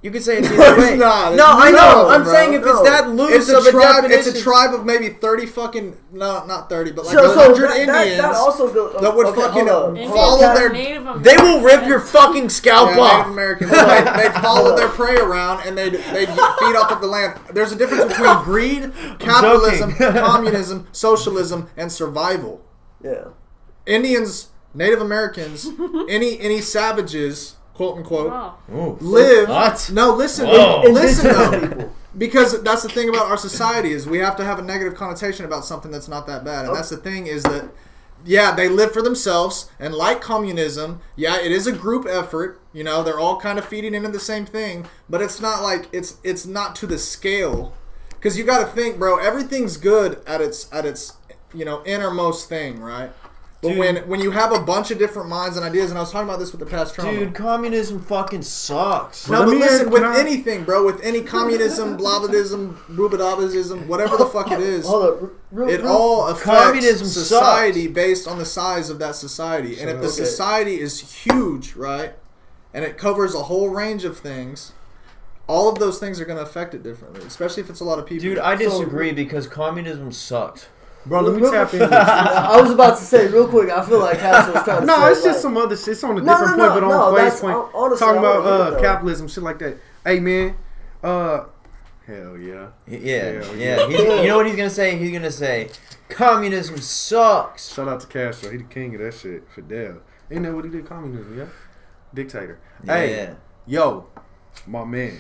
G: You could say it's either way.
C: not.
G: No, I know. I'm
C: bro.
G: saying if it's that loose
C: It's
G: of
C: a
G: a
C: tribe.
G: definition,
C: It's a tribe of maybe 30 fucking not 30, but like
F: So
C: 100
F: that
C: Indians
F: also goes,
C: that would
F: okay,
C: fucking
F: hold up.
E: Indians
C: follow
E: are
C: their
E: Native Americans.
G: they will rip your fucking scalp
C: Native
G: off.
C: Americans. They'd follow their prey around and they'd feed off of the land. There's a difference between greed, capitalism, communism, socialism, and survival.
F: Yeah.
C: Indians, Native Americans, any savages, quote unquote,
E: Oh.
C: live.
G: What?
C: No, listen,
G: Whoa.
C: listen though.
F: People.
C: Because that's the thing about our society is we have to have a negative connotation about something that's not that bad. And that's the thing is that, yeah, they live for themselves. And like communism, yeah, it is a group effort. You know, they're all kind of feeding into the same thing. But it's not like, it's not to the scale. Because you got to think, bro, everything's good at its innermost thing, right? But
G: Dude.
C: when you have a bunch of different minds and ideas, and I was talking about this with the past trauma.
G: Dude, communism fucking sucks.
C: No,
D: Let
C: but
D: me
C: listen,
D: ask-
C: with
D: can I-
C: anything, bro, with any communism, blabadism, boobadabism, whatever the fuck it is,
F: Hold up.
C: it all affects
G: Communism
C: society based on the size of that society. And if the
F: Okay.
C: society is huge, right, and it covers a whole range of things, all of those things are going to affect it differently, especially if it's a lot of people.
G: Dude, I disagree because communism sucks.
D: Bro, let me tap in.
F: I was about to say real quick. I feel like Castro was trying to say.
D: No, it's just
F: like,
D: some other shit. It's on a
F: No,
D: different
F: no,
D: point, but
F: no,
D: on Quay's
F: that's-
D: point.
F: honestly,
D: Talking
F: I wanna hear
D: about
F: that.
D: capitalism, shit like that. Hey, man. Hell yeah.
G: Yeah.
D: Yeah.
G: You know what he's gonna say? He's gonna say, communism sucks.
D: Shout out to Castro. He the king of that shit. Fidel. Ain't that what he did? Communism, yeah? Dictator.
G: Yeah.
D: Hey, yo, my man.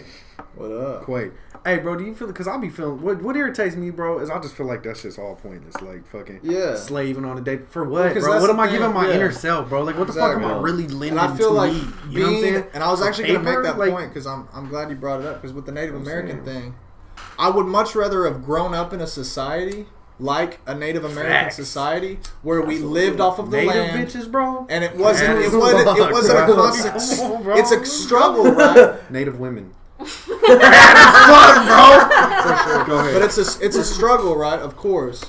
C: What up?
D: Quay. Hey, bro, do you feel it? Because I'll be feeling. What irritates me, bro, is I just feel like that shit's all pointless. Like, fucking
C: Yeah.
D: slaving on a day. For what,
C: 'cause
D: bro?
C: that's
D: What
C: the
D: am I
C: thing,
D: giving my
C: yeah.
D: inner self, bro? Like, what the fuck am I
C: Exactly.
D: really lending
C: And I feel
D: to
C: like
D: me? You know what I'm
C: being,
D: saying?
C: and I was
D: For
C: actually going to make
D: paper?
C: that
D: Like,
C: point because I'm glad you brought it up because with the Native American thing, I would much rather have grown up in a society like a Native American
D: Facts.
C: society where we lived off of the
D: Native
C: land.
D: bitches, bro.
C: And it wasn't
D: As
C: it wasn't a
D: fuck, bro.
C: constant.
D: Come on, bro.
C: It's a struggle, right?
D: Native women.
C: Go ahead. But it's a struggle, right? Of course.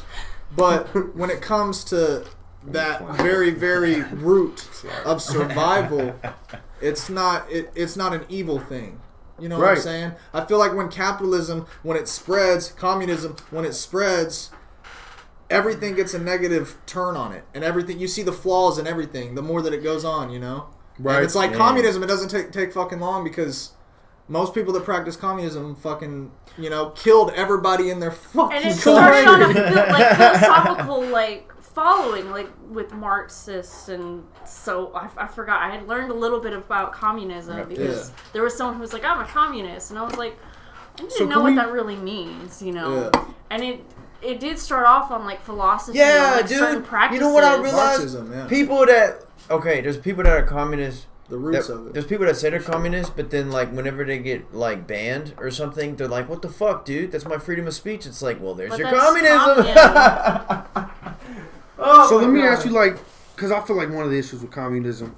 C: But when it comes to that very very root of survival, it's not an evil thing. You know what I'm
D: Right.
C: saying? I feel like when capitalism, when it spreads, communism, when it spreads, everything gets a negative turn on it, and everything you see the flaws in everything. The more that it goes on, you know.
D: Right.
C: And it's like
G: Yeah.
C: communism. It doesn't take fucking long because most people that practice communism fucking killed everybody in their fucking
E: And it
C: country.
E: started on a philosophical following, like with Marxists, and so I forgot. I had learned a little bit about communism because there was someone who was like, "I'm a communist," and I was like, I didn't know what that really means, you know. Yeah. And it did start off on like philosophy, and, like,
G: dude.
E: certain practices.
G: You know what I realized?
C: Marxism,
G: people that there's people that are communists.
C: The roots of it.
G: There's people that say they're communists, but then like whenever they get like banned or something, they're like, "What the fuck, dude? That's my freedom of speech." It's like, well, there's your communism.
D: So let me ask you, like, because I feel like one of the issues with communism,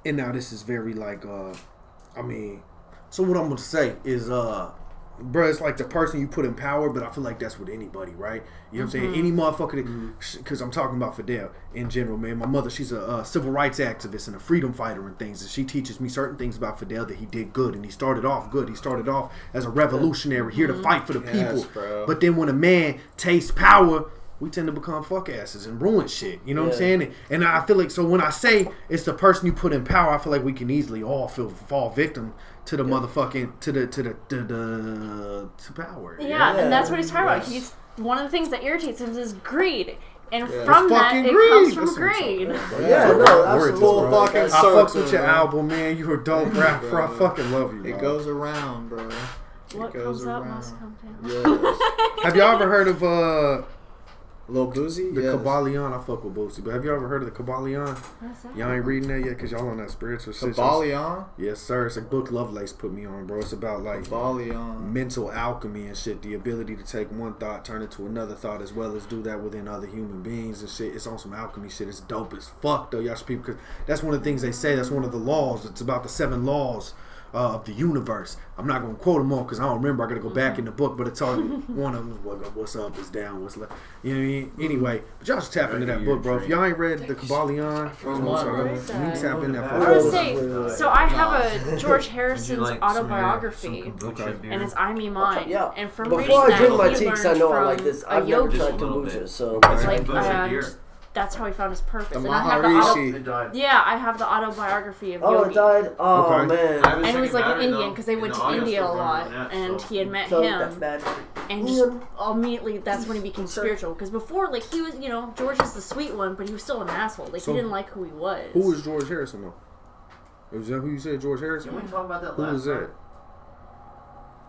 D: and now this is very like, I mean, so what I'm gonna say is, bro, it's like the person you put in power, but I feel like that's with anybody, right? You know what I'm saying? Any motherfucker, because I'm talking about Fidel in general, man. My mother, she's a civil rights activist and a freedom fighter and things, and she teaches me certain things about Fidel that he did good, and he started off good. He started off as a revolutionary, here to fight for the people.
C: Bro.
D: But then when a man tastes power, we tend to become fuck asses and ruin shit. You know what I'm saying? And I feel like, so when I say it's the person you put in power, I feel like we can easily all fall victim to the motherfucking to power.
E: Yeah, and that's what he's talking about. He's one of the things that irritates him is greed. And from that, it comes from greed.
F: Yeah, no, absolutely.
C: Fucking
D: I fucks with your album, man. You a dope rapper. I fucking love you, bro.
C: It goes around, bro.
E: What goes up must come down.
C: Yes.
D: Have y'all ever heard of
C: Lil Boozy?
D: the Kabbalion? I fuck with Boosie, but have you ever heard of the Kabbalion?
E: What's that?
D: Y'all ain't reading that yet because y'all on that spiritual shit.
C: Kabbalion?
D: Yes, sir. It's a book Lovelace put me on, bro. It's about like
C: Kabbalion.
D: mental alchemy and shit. The ability to take one thought, turn it to another thought, as well as do that within other human beings and shit. It's on some alchemy shit. It's dope as fuck, though. Y'all should people, because that's one of the things they say. That's one of the laws. It's about the 7 laws of the universe. I'm not going to quote them all because I don't remember. I got to go back in the book, but it's all one of them is what's up is down, what's left. You know what I mean? Anyway, but y'all should tap into that book, bro. If y'all ain't read the Kabbalion, you tap in that.
E: I would say, so I have a George Harrison's autobiography, and it's I Me Mine.
F: Yeah.
E: And from
F: Before
E: reading
F: I
E: that,
F: drink my
E: he
F: tea,
E: learned
F: because I know I
E: from
F: like this.
E: a
F: I've never
E: yogi.
F: tried kombucha, so
E: Like, that's how he found his purpose.
C: The
E: And I have
C: Maharishi.
E: I have the autobiography of
F: Oh,
E: Yogi.
F: it died? Oh,
D: Okay.
F: man.
E: And it was like an Indian because they went to India a lot, and he had met
F: So that's
E: him,
F: bad.
E: and just immediately that's when he became spiritual. Because before, like, he was, you know, George is the sweet one, but he was still an asshole. Like,
D: So,
E: he didn't like who he was.
D: Who is George Harrison, though? Is that who you said, George Harrison? Who is that?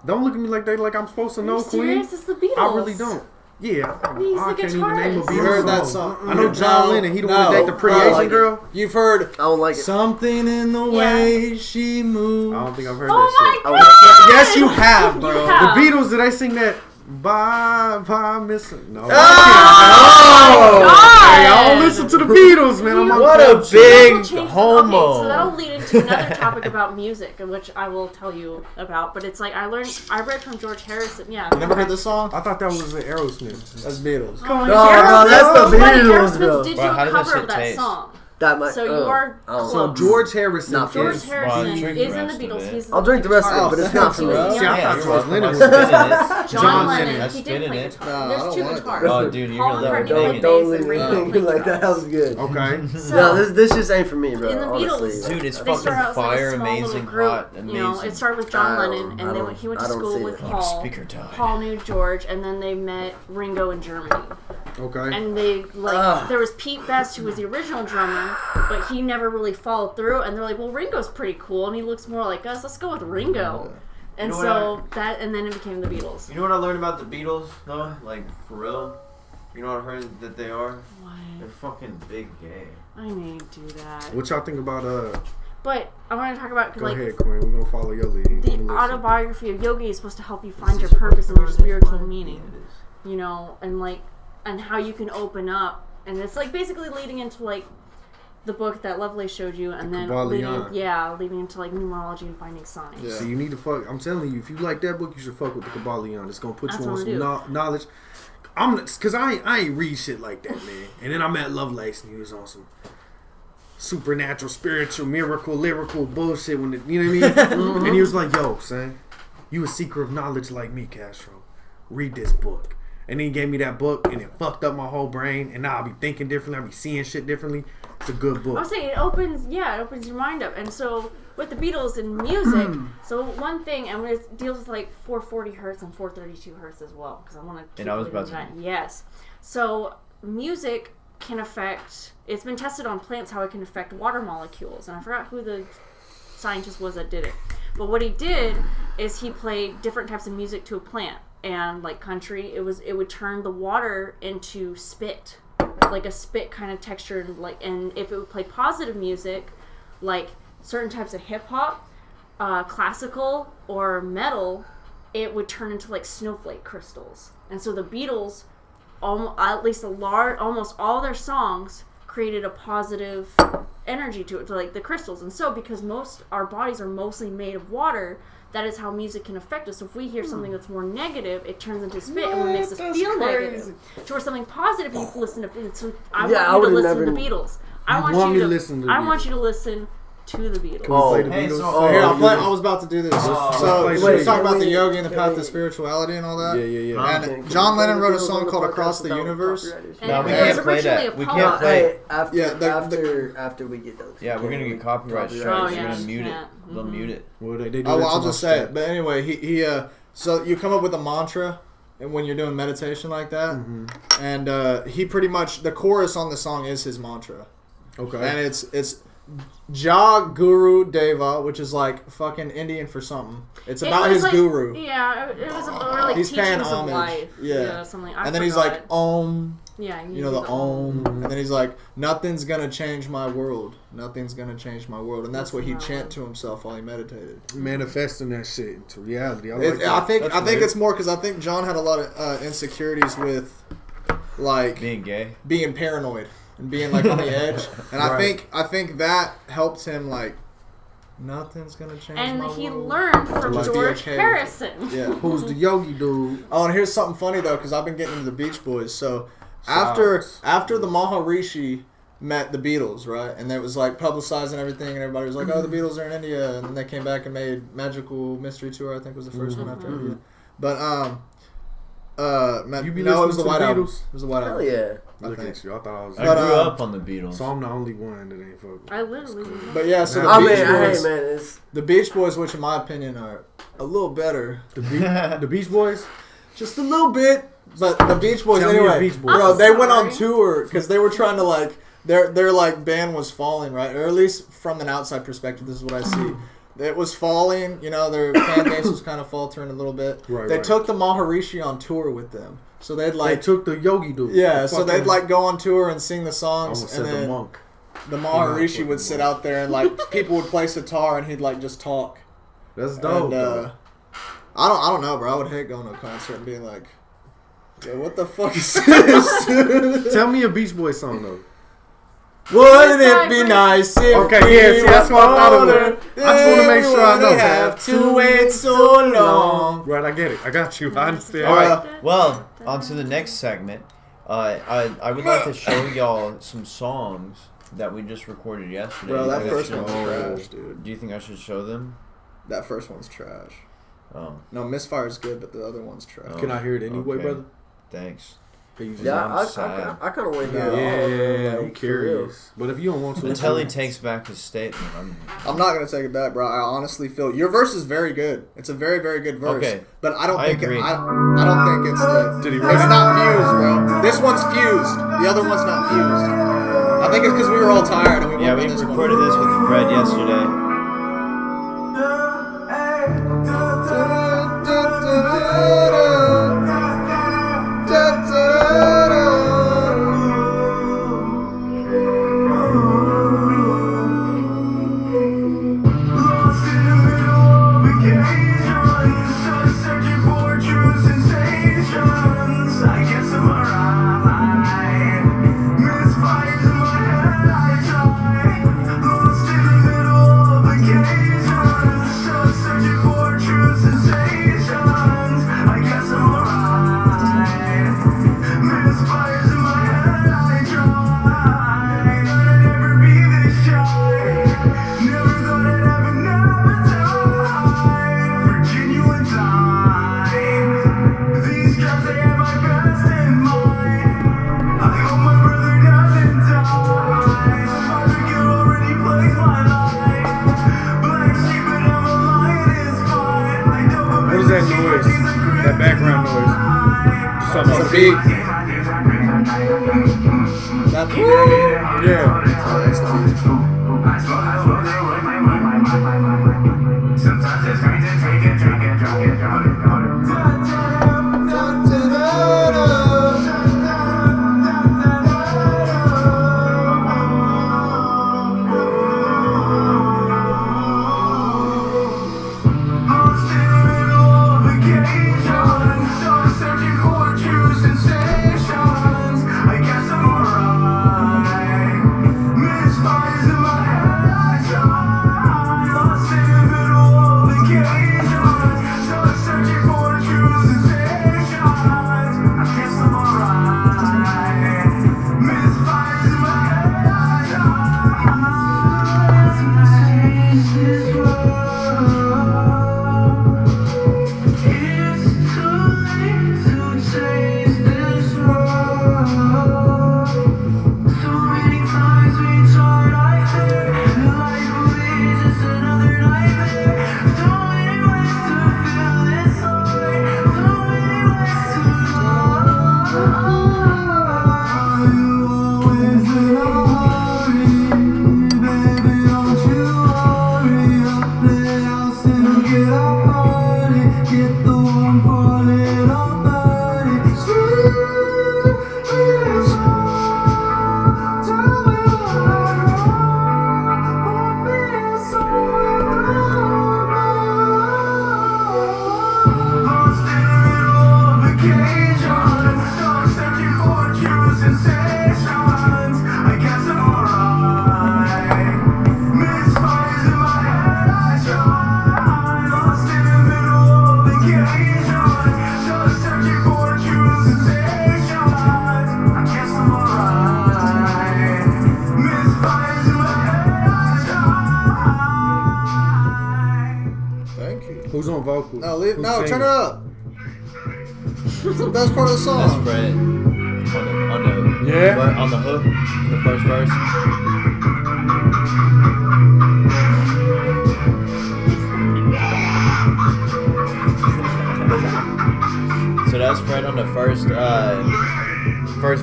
D: Don't look at me like that, like I'm supposed to
E: Are
D: know,
E: you
D: Queen.
E: serious? It's the Beatles.
D: I really don't. Yeah,
E: He's
D: I
E: the
D: can't even name a
E: guitarist.
D: Beatles
C: You heard that
D: song.
C: song?
D: I know John Lennon. He the one that date the pre-Asian
F: like it.
D: girl.
C: You've heard
F: I don't like it.
C: something in the way she moves.
D: I don't think I've heard
E: Oh
D: that
E: my
D: shit.
E: god!
C: Yes, you have, bro.
E: You have.
D: The Beatles, did they sing that? Bye, bye, missing. No.
E: Oh,
D: Hey, I don't listen to the Beatles, man. I'm on
G: What a
D: culture.
G: big
E: Okay, so
G: homo.
E: that'll lead into another topic about music, which I will tell you about. But it's like I read from George Harrison. Yeah.
C: You never heard this song?
D: I thought that was the Aerosmith.
C: That's Beatles.
E: Oh,
F: No, that's the
E: Buddy
F: Beatles,
E: Aerosmith
F: bro.
E: did
G: Wow,
E: do
G: how
E: a
G: does that
E: cover of
G: shit
E: that
G: taste?
E: song.
F: That might,
E: So you are
F: oh.
D: So
E: close.
D: George Harrison
F: Not
E: George
D: is.
E: Harrison
G: drink
E: is
G: the
E: in the
G: rest of
E: Beatles.
G: it.
E: He's
F: I'll drink the rest of it, but it's not for me.
C: bro.
D: See, I
E: Yeah,
D: thought George Lennon was
G: John
E: John
D: John
E: Lennon.
D: Lennon.
G: That's
E: He did
G: spinning
E: play
G: it.
E: guitar.
C: No,
E: There's
C: I don't
E: 2
C: want it.
E: guitars.
G: Oh, dude, you're
E: Paul
G: gonna love
E: McCartney
G: it.
E: played
F: Don't
E: bass and Ringo
F: leave me
E: played
F: like that.
E: guitar.
F: That was good.
D: Okay.
E: So,
F: No, this just ain't for me, bro.
E: in the
F: honestly.
E: Beatles,
G: Dude, it's
E: they
G: fucking
E: started out as like
G: fire,
E: a small
G: amazing,
E: little group.
G: hot,
E: You know,
G: amazing.
E: it started with John
F: I
E: Lennon,
F: don't-
E: and then he went to
F: I don't
E: school
F: see
E: with
F: it.
E: Paul.
G: Speaker died.
E: Paul knew George, and then they met Ringo in Germany.
D: Okay.
E: And they like there was Pete Best, who was the original drummer, but he never really followed through. And they're like, well, Ringo's pretty cool, and he looks more like us. Let's go with Ringo. And
G: You know
E: so and then it became the Beatles.
G: You know what I learned about the Beatles, though? Like, for real? You know what I heard that they are? They're
E: What?
G: fucking big gay.
E: I may do that.
D: What y'all think about
E: But I want to talk about
D: Go
E: like
D: ahead, Queen. We're gonna follow your lead.
E: the autobiography of Yogi is supposed to help you find your purpose and your spiritual meaning. You know, and how you can open up, and it's like basically leading into like the book that Lovelace showed you, and then leading into like numerology and finding signs.
C: Yeah.
D: So you need to fuck. I'm telling you, if you like that book, you should fuck with the Kabbalion. It's gonna put
E: That's
D: you on
E: what
D: some
E: I'm gonna
D: knowledge. Cause I ain't read shit like that, man. And then I met Lovelace, and he was on some supernatural, spiritual, miracle, lyrical bullshit. When you know what I mean? And he was like, "Yo, son, you a seeker of knowledge like me, Castro. Read this book." And then he gave me that book, and it fucked up my whole brain. And now I'll be thinking differently. I'll be seeing shit differently. It's a good book.
E: I was saying it opens your mind up. And so with the Beatles and music, so one thing, and it deals with like 440 hertz and 432 hertz as well, because I want to.
G: And I was about to.
E: Yes. So music can affect. It's been tested on plants how it can affect water molecules, and I forgot who the scientist was that did it. But what he did is he played different types of music to a plant, and like country, it would turn the water into spit, like a spit kind of texture, and if it would play positive music, like certain types of hip hop, classical or metal, it would turn into like snowflake crystals. And so the Beatles, almost all their songs created a positive energy to it, to like the crystals. And so because our bodies are mostly made of water, that is how music can affect us. So if we hear something that's more negative, it turns into spit, and what makes us feel negative. To where something positive, you listen to. So I want you to listen to the Beatles. I want you to listen to the Beatles.
C: Can we play the Beatles?
G: so-
C: Here, I was about to do this. So
D: wait,
C: we're
D: wait,
C: talking about
F: wait,
C: the yogi and the path
F: wait.
C: to spirituality and all that.
D: Yeah.
C: And John Lennon wrote a song called "Across the Universe."
E: And
G: No, we
E: it
G: can't
E: was
G: play
E: originally
G: that.
E: a
G: We
E: poem.
G: can't play.
F: Hey, after
C: Yeah,
F: after we get those.
G: Yeah, we're gonna get copyright
F: Copyright.
G: strikes.
E: Oh,
G: We're
E: yeah,
G: gonna mute it.
E: yeah.
G: They'll mute it.
D: Well, they do
C: Oh,
D: that
C: well,
D: to
C: I'll
D: my
C: just say
D: shit.
C: it. But anyway, he so you come up with a mantra, and when you're doing meditation like that, and he pretty much the chorus on the song is his mantra,
D: Okay.
C: and it's Ja Guru Deva, which is like fucking Indian for something. It's about
E: was
C: his
E: like,
C: guru.
E: Yeah, it was like
C: He's paying
E: teachings of
C: homage.
E: life.
C: Yeah.
E: Something.
C: And then he's like Om,
E: yeah,
C: you know, the Om, and then he's like, nothing's gonna change my world. Nothing's gonna change my world, and that's what he'd chant to himself while he meditated.
D: Manifesting that shit into reality. I
C: I think
G: That's weird.
C: it's more because I think John had a lot of insecurities with like
G: Being gay.
C: being paranoid and being like on the edge, and I think that helped him like nothing's gonna change
E: And
C: my
E: he
C: world.
E: learned from
C: Just be
E: George
C: okay with it.
E: Harrison.
C: Yeah.
D: Who's the yogi dude?
C: Oh, and here's something funny though, because I've been getting into the Beach Boys. So
D: Shout
C: after the Maharishi met the Beatles, right, and it was like publicized and everything, and everybody was like, "Oh, the Beatles are in India," and then they came back and made Magical Mystery Tour. I think was the 1st one after India. But
D: You be
C: no, it was the
D: listening to
C: White
D: the
C: Album.
D: Beatles?
C: It was the White
F: Hell
C: Album.
F: yeah.
C: I
D: Look
C: think.
D: at you. I thought I was.
G: I
C: But,
G: grew up on the Beatles.
D: So I'm the only one that ain't fucking.
E: I literally.
C: But yeah, so
D: I
C: the
F: I
C: Beach
F: mean, hey
C: Boys,
F: man, it's
C: the Beach Boys, which in my opinion are a little better,
D: The Beach Boys.
C: just a little bit. But the Beach Boys,
D: Tell me
C: anyway,
D: your Beach Boys.
C: bro,
E: I'm
C: they went on
E: sorry.
C: tour because they were trying to like their like band was falling, right? Or at least from an outside perspective, this is what I see. It was falling, you know, their fan base was kind of faltering a little bit.
D: Right,
C: they
D: right.
C: took the Maharishi on tour with them, so they'd
D: They
C: like
D: took the yogi dude.
C: yeah,
D: The
C: so
D: fucking-
C: they'd like go on tour and sing the
D: I
C: songs,
D: almost
C: and
D: said the
C: then
D: monk.
C: the Maharishi would sit out there and like people would play sitar and he'd like just talk.
D: That's dope.
C: And,
D: though.
C: I don't know, bro. I would hate going to a concert and being like, yo, what the fuck is this, dude?
D: Tell me a Beach Boys song though.
C: Wouldn't it be nice if
D: Okay,
C: we
D: yeah, see, that's what I thought it was.
C: were
D: I just wanna make sure I know.
C: They have to wait so long.
D: Right, I get it. I got you. I understand.
G: All right. Well, on to the next segment. I would like to show y'all some songs that we just recorded yesterday.
C: Bro,
G: Do you
C: that
G: think I
C: first
G: should-
C: one's trash, dude.
G: Do you think I should show them?
C: That first one's trash.
G: Oh,
C: No, Misfire's good, but the other one's trash.
D: Can I hear it anyway,
G: Okay.
D: brother?
G: thanks.
D: Can you just-
F: yeah.
G: I'm
F: I
G: sad.
F: kind of want to hear.
C: No.
F: all of them,
D: Yeah,
F: like,
D: I'm
F: for
D: curious. But if you don't want to,
G: Until he takes back his statement.
C: I'm not gonna take it back, bro. I honestly feel your verse is very good. It's a very, very good verse.
G: Okay.
C: But I don't
G: I
C: think
G: agree.
C: I don't think it's the.
D: Did he
C: It's
D: write it?
C: not fused, bro. This one's fused. The other one's not fused. I think it's because we were all tired and we
G: Yeah,
C: worked
G: we
C: on this
G: recorded
C: one.
G: this with Fred yesterday.
D: What is that noise? That background noise? Something
C: It's a
D: on
C: beat. That
I: Sometimes it's great to take a drink and drop it.
D: Who's on vocals?
C: No,
D: Who's
C: no,
D: singing?
C: turn it up. It's the best part of the
G: That's
C: song.
G: Fred. On the
D: Yeah.
G: on the hook, the first verse. So that's Fred on the first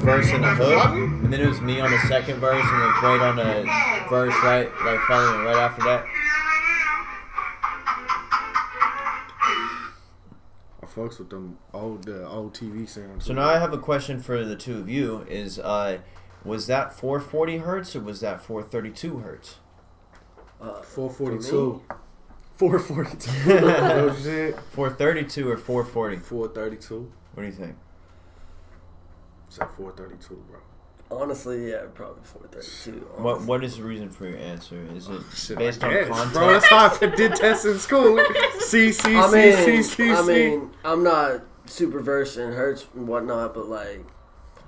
G: verse in the hook, and then it was me on the second verse, and then Quaid on the verse right, like following right after that.
D: I fucks with them old TV sounds.
G: So now I have a question for the two of you: is was that 440 hertz or was that 432 hertz?
D: 442.
C: 442.
D: What you said?
G: 432 or 440?
D: 432.
G: What do you think?
D: It's at 432, bro.
F: Honestly, yeah, probably 432.
G: What is the reason for your answer? Is it
D: Shit,
G: based
D: I
G: on
D: guess,
G: context?
D: bro, that's how I did tests in school.
F: I mean, I'm not super versed in hertz and whatnot, but like,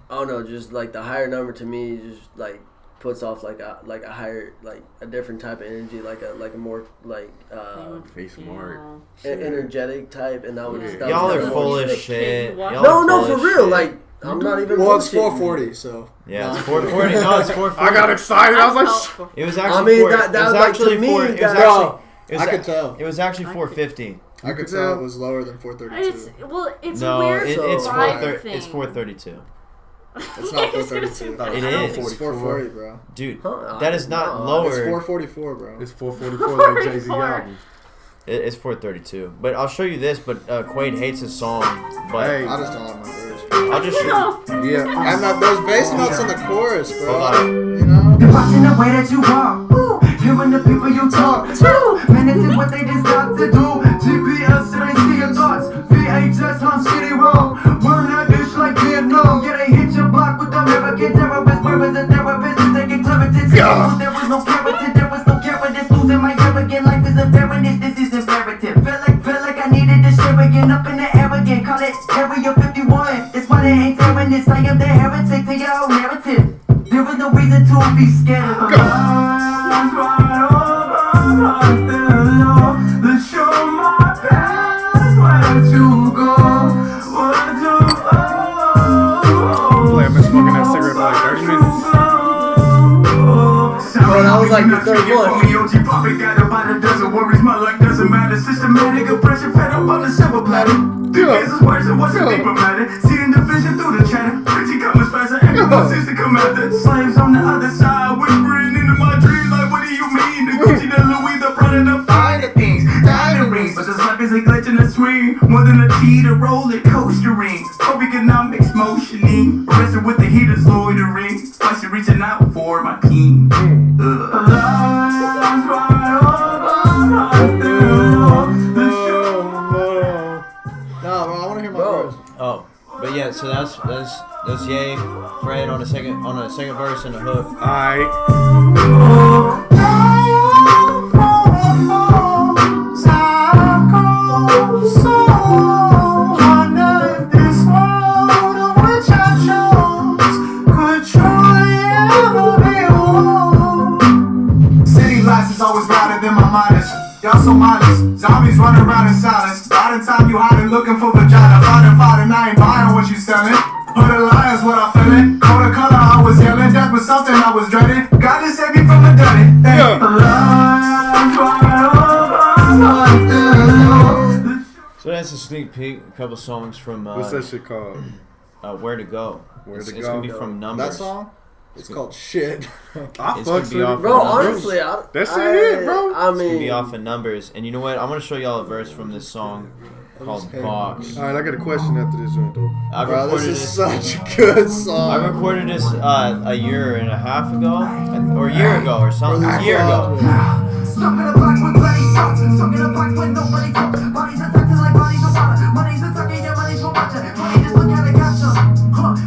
F: I don't know, just like the higher number to me just like puts off like a higher, like a different type of energy, like a more like
D: Face mark.
F: energetic type, and that would just
G: Y'all are full of shit. Y'all
F: No,
G: are
F: for
G: full of
F: real,
G: shit.
F: like I'm not even.
C: Well, it's
F: bullshitting.
C: 440, so.
G: Yeah, it's 440. No, it's 440.
D: I got excited. I was like,
G: It was actually.
F: I mean,
G: four,
F: that
G: it was
F: like,
G: actually
F: to me,
G: four. It was
F: that-
G: actually. It was
C: I could tell.
G: It was actually 450.
C: I could tell it was lower than 432.
E: It's
G: No,
E: a weird
G: it's
E: vibe thing.
G: It's 432.
C: It's not 432.
G: It is.
C: It's 440, bro.
G: Dude,
F: Huh,
G: that is not
F: no,
G: lower.
C: It's 444, bro.
D: it's 444 like Jay-Z album.
G: It's 432. But I'll show you this. But Quaid hates his song. But
D: Hey.
C: I just don't like my verse.
G: I'll just show.
D: Yeah.
C: And there's bass notes in the chorus, bro.
G: Hold on.
C: You know?
I: Watching the way that you walk, woo. Hearing the people you talk to, man, this is what they just got to do. GPS, so they see your thoughts. VHS, I'm shitty wrong. Burn that bitch like Vietnam. Yeah, they hit your block with American terrorists, murderers and therapists, and taking clarity. There was no character, there was no character. Losing my hair again, life is imperative. This is imperative. Felt like I needed to share again, up in the air again. Call it Area 51. That's why they ain't tearing this. I am the heretic to your own narrative. There was no reason to be scared of
D: Play, I've been smoking that cigarette for like 30 minutes.
F: Bro, that was like the third one.
I: Doesn't worries, my luck doesn't matter. Systematic oppression fed up on the silver platter. The case is worse and what's a deeper matter. Seeing the vision through the chatter. Pretty coming faster and my sister come out the slaves on the other side, whispering into my dreams like, what do you mean? The Gucci, the Louis, the Prada, the finer things, diamond rings, but this life is a glitch in the swing, more than a T to roller coastering. Hope economics motioning, arrested with the heaters loitering, spicy reaching out for my king.
C: No, bro, I want to hear my verse.
G: Oh, but yeah, so that's Ye, Fred on a second verse and a hook.
D: Alright.
I: City lights is always louder than my minders. Y'all so mindless. Zombies running around in silence. By the time you hiding looking for vagina, finding I ain't buying what you selling. Put a lie is what I'm feeling. Code of color I was yelling. Death was something I was dreading. God just saved me from a dunny.
G: So that's a sneak peek, a couple songs from
D: What's that shit called?
G: Where to Go.
D: Where to
G: It's
D: Go.
G: gonna be from Numbers.
C: That song? It's called Shit.
D: I
G: It's gonna
D: fucks
G: be
D: with
G: off
D: it.
F: Bro,
G: Numbers.
F: honestly,
D: That's it, bro.
F: I
G: It's
F: mean,
G: gonna be off in Numbers. And you know what? I'm gonna show y'all a verse from this song called Box.
D: Alright, I got a question after this joint though.
G: I
C: Bro, this
G: recorded
C: is
G: this.
C: such a good song.
G: I recorded this a year and a half ago, or a year ago, or something. A year ago.
I: Stuck in a box with bloody thoughts. Stuck in a box with nobody talks. Bodies attacked like bodies of water. Money's attacking your money's for watching. Money just look at it, gotcha.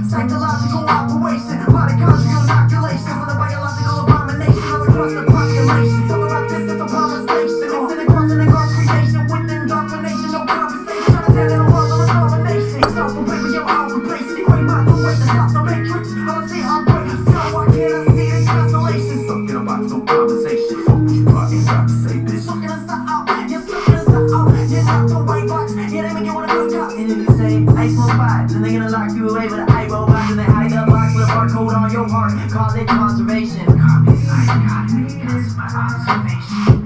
I: Psychological operation. Body conjugal inoculation. For the biological abomination of across the population. Talk about this as a promise station. It's an incarceration with indoctrination. No conversation. Trying to tear down the world of abomination. Stop the paper, yo, I'll replace it. Equate my way to stop the matrix. I'll see how great. So I can't see the constellation. Stuck in a box, no conversation. Fuck what you fucking got to say, bitch. Sucking us out. You're sucking us out. You're not the white box. Yeah, they make you wanna go cops. And if you say, ice on fire, then they're gonna lock you away with an eye robot. And they hide the box with a barcode on your heart. Call it conservation. Copies, I got it because my observation.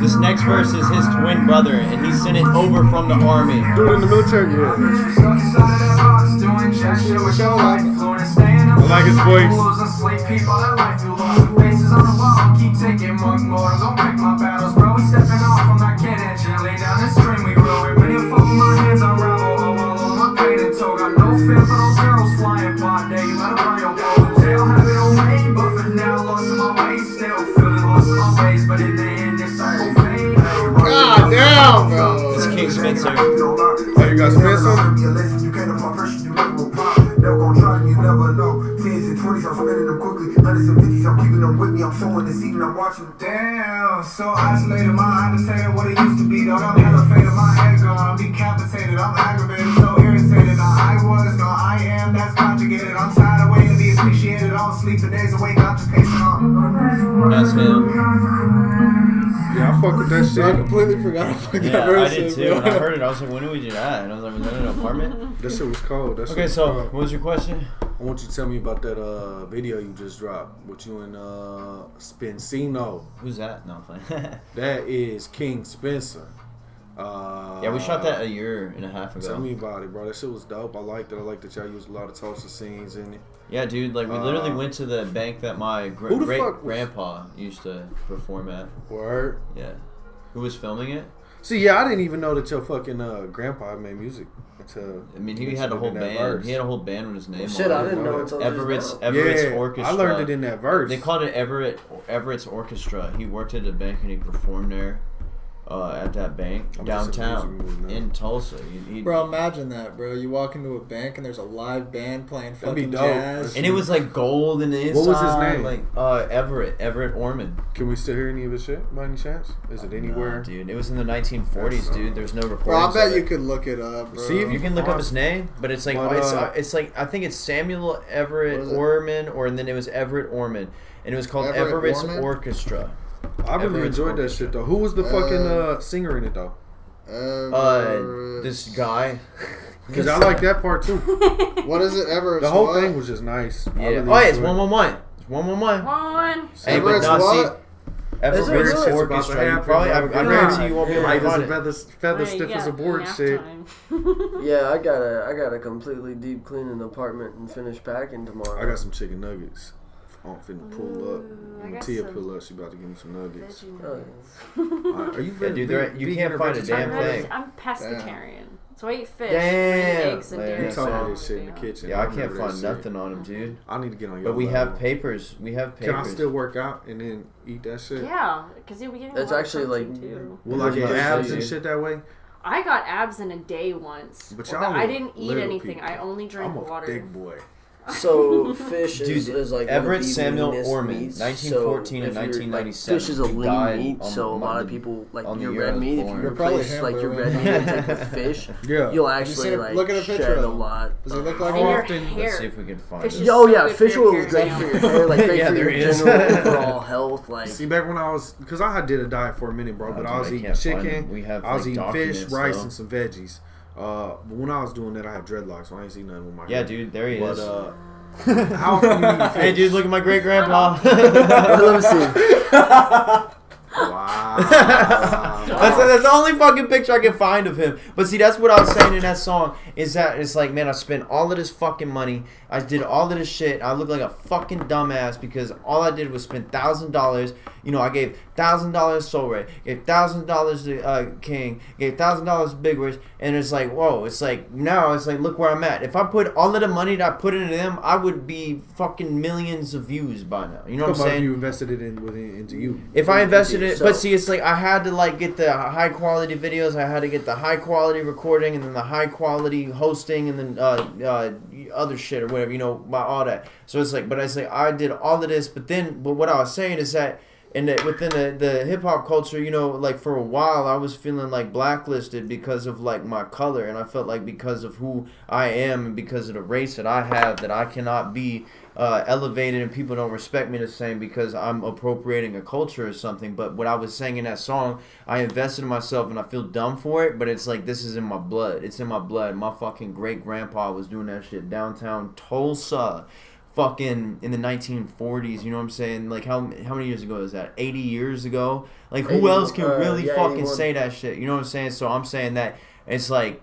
G: This next verse is his twin brother, and he sent it over from the army.
D: Do it in the military? Yeah.
I: I
D: like his voice.
I: Keep taking mug mortals, don't pick my battles, bro. We stepping off, I'm not kidding. Gently down the stream, we roll. When you fall, my hands unravel. All on my pain and toe. Got no fear for those arrows flying by day. You better burn your bow and tail. Have it away, but for now, lost in my ways. Still feeling lost in my ways, but in the end, it's all fade.
C: God damn, bro.
G: This is King Spencer.
D: Oh, you got Spencer?
I: You can't apply pressure, you never will pop. Never gon' try, you never know. 10s and 20s, I'm spending them quickly. 100s and 50s, I'm keeping them with me. I'm showing the seat and I'm watching. Damn, so isolated, my understated what it used to be. Though I'm elevated, my head gone, I'm decapitated, I'm aggravated, so irritated. Now I was, no I am, that's conjugated. I'm tired of waiting to be appreciated. I don't sleep, the days awake, I'm just pacing on.
G: That's him.
D: Yeah, I fuck with that
C: I
D: shit.
C: completely forgot about that
G: Yeah, I
C: verse.
G: did too. When I heard it, I was like, when did we do that? And I was like, was that in an apartment?
D: That shit was cold. That shit
G: Okay,
D: was
G: so
D: cold.
G: what was your question?
D: I want you to tell me about that video you just dropped with you and Spencino.
G: Who's that? No, I'm playing.
D: That is King Spencer.
G: Yeah, we shot that a year and a half ago.
D: Tell me about it, bro. That shit was dope. I liked it. I liked that y'all used a lot of Tulsa scenes in it.
G: Yeah, dude, like we literally went to the bank that my
D: Who the
G: great
D: fuck was-
G: grandpa used to perform at.
D: Word.
G: Yeah. Who was filming it?
D: See, yeah, I didn't even know that your fucking grandpa made music until.
G: I mean, he
D: you
G: had a
D: mentioned it
G: whole
D: in that
G: band.
D: verse.
G: He had a whole band with his name
F: shit,
G: on
F: I
G: it.
F: didn't know until
G: Everett's
F: just now.
G: Everett's
D: Yeah,
G: Orchestra.
D: I learned it in that verse.
G: They called it Everett's Orchestra. He worked at a bank and he performed there at that bank
D: I'm just a
G: downtown
D: music movie now.
G: in Tulsa.
C: Bro, imagine that, bro. You walk into a bank and there's a live band playing
D: That'd be
C: fucking
D: dope.
C: jazz.
G: and it was like gold in the inside.
D: What was his name?
G: Like Everett Orman.
D: Can we still hear any of his shit by any chance? Is it anywhere?
G: Nah, dude, it was in the 1940s, dude. There's no recordings.
C: Bro, I bet
G: of
C: you
G: it.
C: could look it up, bro.
D: See if
G: You can look up his name, but it's like
D: But,
G: it's like I think it's Samuel Everett
C: What is it?
G: Orman, and then it was Everett Orman, and it was called
C: Everett
G: Everett's
C: Orman?
G: Orchestra.
D: I really
G: Everett's
D: enjoyed that
G: Orchestra.
D: shit though. Who was the fucking singer in it though?
G: This guy.
D: Because I like that part too.
C: What is it ever?
D: The whole thing was just nice. I
G: Yeah.
D: really
G: Oh, yeah, it's
D: enjoyed it.
G: 111. 111.
E: One.
G: Hey, but
C: Everett's
G: now see,
C: what?
G: Everett's
F: Is it really?
G: orchestra. You probably, I guarantee you won't be able
D: Light
G: to
D: as
G: find
D: a
G: it.
D: feather
E: Wait,
D: stiff
E: you
D: as a
E: got
D: board
E: nap
D: shit.
E: time.
F: Yeah, I got a completely deep cleaning apartment and finish packing tomorrow.
D: I got some chicken nuggets. I'm finna pull up.
E: I
D: When
E: got
D: Tia
E: some
D: pull up, she about to give me some nuggets.
E: Veggie
F: Oh,
E: nuggets.
D: Are you
G: Yeah, dude, you
D: vegan
G: can't
D: or
G: find a
D: vegetarian?
G: damn thing.
E: I'm pescatarian, so I eat fish,
G: Damn.
E: eggs, and
G: Man,
E: dairy.
D: You talking about
E: products.
D: this shit in the kitchen.
G: Yeah, I
D: remember
G: can't
D: that
G: find
D: shit.
G: nothing on him, dude.
D: I need to get on your
G: But we
D: level.
G: have papers. We have papers.
D: Can I still work out and then eat that shit?
E: Yeah, because you'll be getting
F: That's
E: a lot of
F: actually,
E: protein,
F: like,
E: too.
D: Will I get
G: Yeah.
D: abs and shit that way?
E: I got abs in a day once,
D: But
E: but
D: y'all
E: I
D: are
E: didn't eat
D: little
E: anything.
D: people.
E: I only drank
D: I'm a
E: water.
D: big boy.
F: So fish is,
G: Dude,
F: is like
G: Everett
F: one of the
G: Samuel
F: leanest
G: Orman,
F: meats.
G: 1914
F: so
G: and
F: if you're,
G: 1997.
F: Fish is a
G: He
F: lean
G: died
F: meat,
G: on
F: so a lot of
G: the-
F: people like
G: on the
F: your
G: year I
F: red
G: was
F: meat. If
G: born.
F: you
C: You're probably
F: replace like your
C: hamburger.
F: red meat intake with fish,
D: Yeah.
F: you'll
C: see
F: actually
C: it?
F: like
C: Look at a picture
F: shed
C: of
F: a
C: him.
F: lot.
C: Does he look like
E: And your
C: often?
E: hair.
G: Let's see if we can find
E: Fish
G: it.
E: is
F: Yo,
E: so
F: yeah,
E: good
F: fish
E: for your
F: oil is great
E: hair,
F: for your
E: Sam.
F: hair, like great
G: Yeah,
F: for
G: there
F: your
G: is.
F: general overall health. Like
D: See, back when I was, because I did a diet for a minute, bro, but
G: Oh,
D: I was
G: dude, I
D: eating
G: can't find
D: chicken,
G: them. We have,
D: I was
G: like,
D: eating fish,
G: documents,
D: rice,
G: though.
D: and some veggies. But when I was doing that, I had dreadlocks, so I ain't see nothing with my
G: Yeah,
D: hair.
G: dude, there he
D: But,
G: is.
D: how often you eat fish?
G: Hey, dude, look at my great grandpa.
F: let me see.
D: Wow.
G: That's the only fucking picture I can find of him. But see, that's what I was saying in that song. Is that it's like, man, I spent all of this fucking money. I did all of this shit. I look like a fucking dumbass because all I did was spend $1,000. You know, I gave $1,000 to Soul Ray, gave $1,000 to King, gave $1,000 to Big Rich, and it's like, whoa, it's like now it's like look where I'm at. If I put all of the money that I put into them, I would be fucking millions of views by now. You know what I'm saying?
D: You invested it into you.
G: If I invested it,
F: So-
G: but see, it's like I had to like get the high quality videos, I had to get the high quality recording, and then the high quality hosting, and then other shit or whatever, you know, all that. So it's like, but I say I did all of this, but what I was saying is that within the hip hop culture, you know, like for a while I was feeling like blacklisted because of like my color, and I felt like because of who I am and because of the race that I have, that I cannot be elevated and people don't respect me the same because I'm appropriating a culture or something. But what I was saying in that song, I invested in myself and I feel dumb for it, but it's like this is in my blood. It's in my blood. My fucking great grandpa was doing that shit downtown Tulsa, fucking in the 1940s. You know what I'm saying? Like how many years ago is that? 80 years ago? Like who
F: 80,
G: else can really
F: yeah,
G: fucking
F: 81.
G: say that shit? You know what I'm saying? So I'm saying that it's like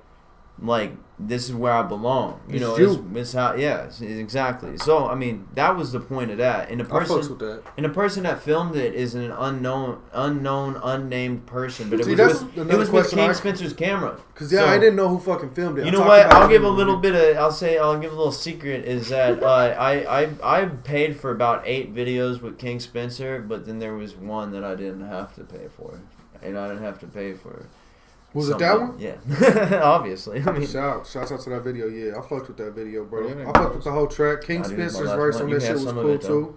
G: this is where I belong. You know, it's how, yeah, exactly. So I mean, that was the point of that. And the
D: I fucks
G: person,
D: with that.
G: and the person that filmed it is an unknown, unnamed person. But it
D: See,
G: was
D: that's
G: with, it
D: another
G: was with
D: question
G: King
D: I-
G: Spencer's camera.
D: Because yeah,
G: So-
D: I didn't know who fucking filmed it.
G: You
D: I
G: know
D: talked
G: what?
D: about
G: I'll
D: it
G: give
D: in
G: a
D: the
G: little
D: review.
G: bit of. I'll give a little secret. Is that I paid for about 8 videos with King Spencer, but then there was one that I didn't have to pay for, and I didn't have to pay for.
D: Was it
G: something.
D: that one?
G: Yeah, obviously. I mean,
D: Shouts out to that video. Yeah, I fucked with that video, bro.
C: Yeah,
D: I fucked with the whole track. King
G: Nah, dude, it's my
D: Spencer's
G: last
D: verse
G: one.
D: on
G: You
D: that
G: can
D: shit
G: have
D: was
G: some of
D: cool
G: it, though.
D: too.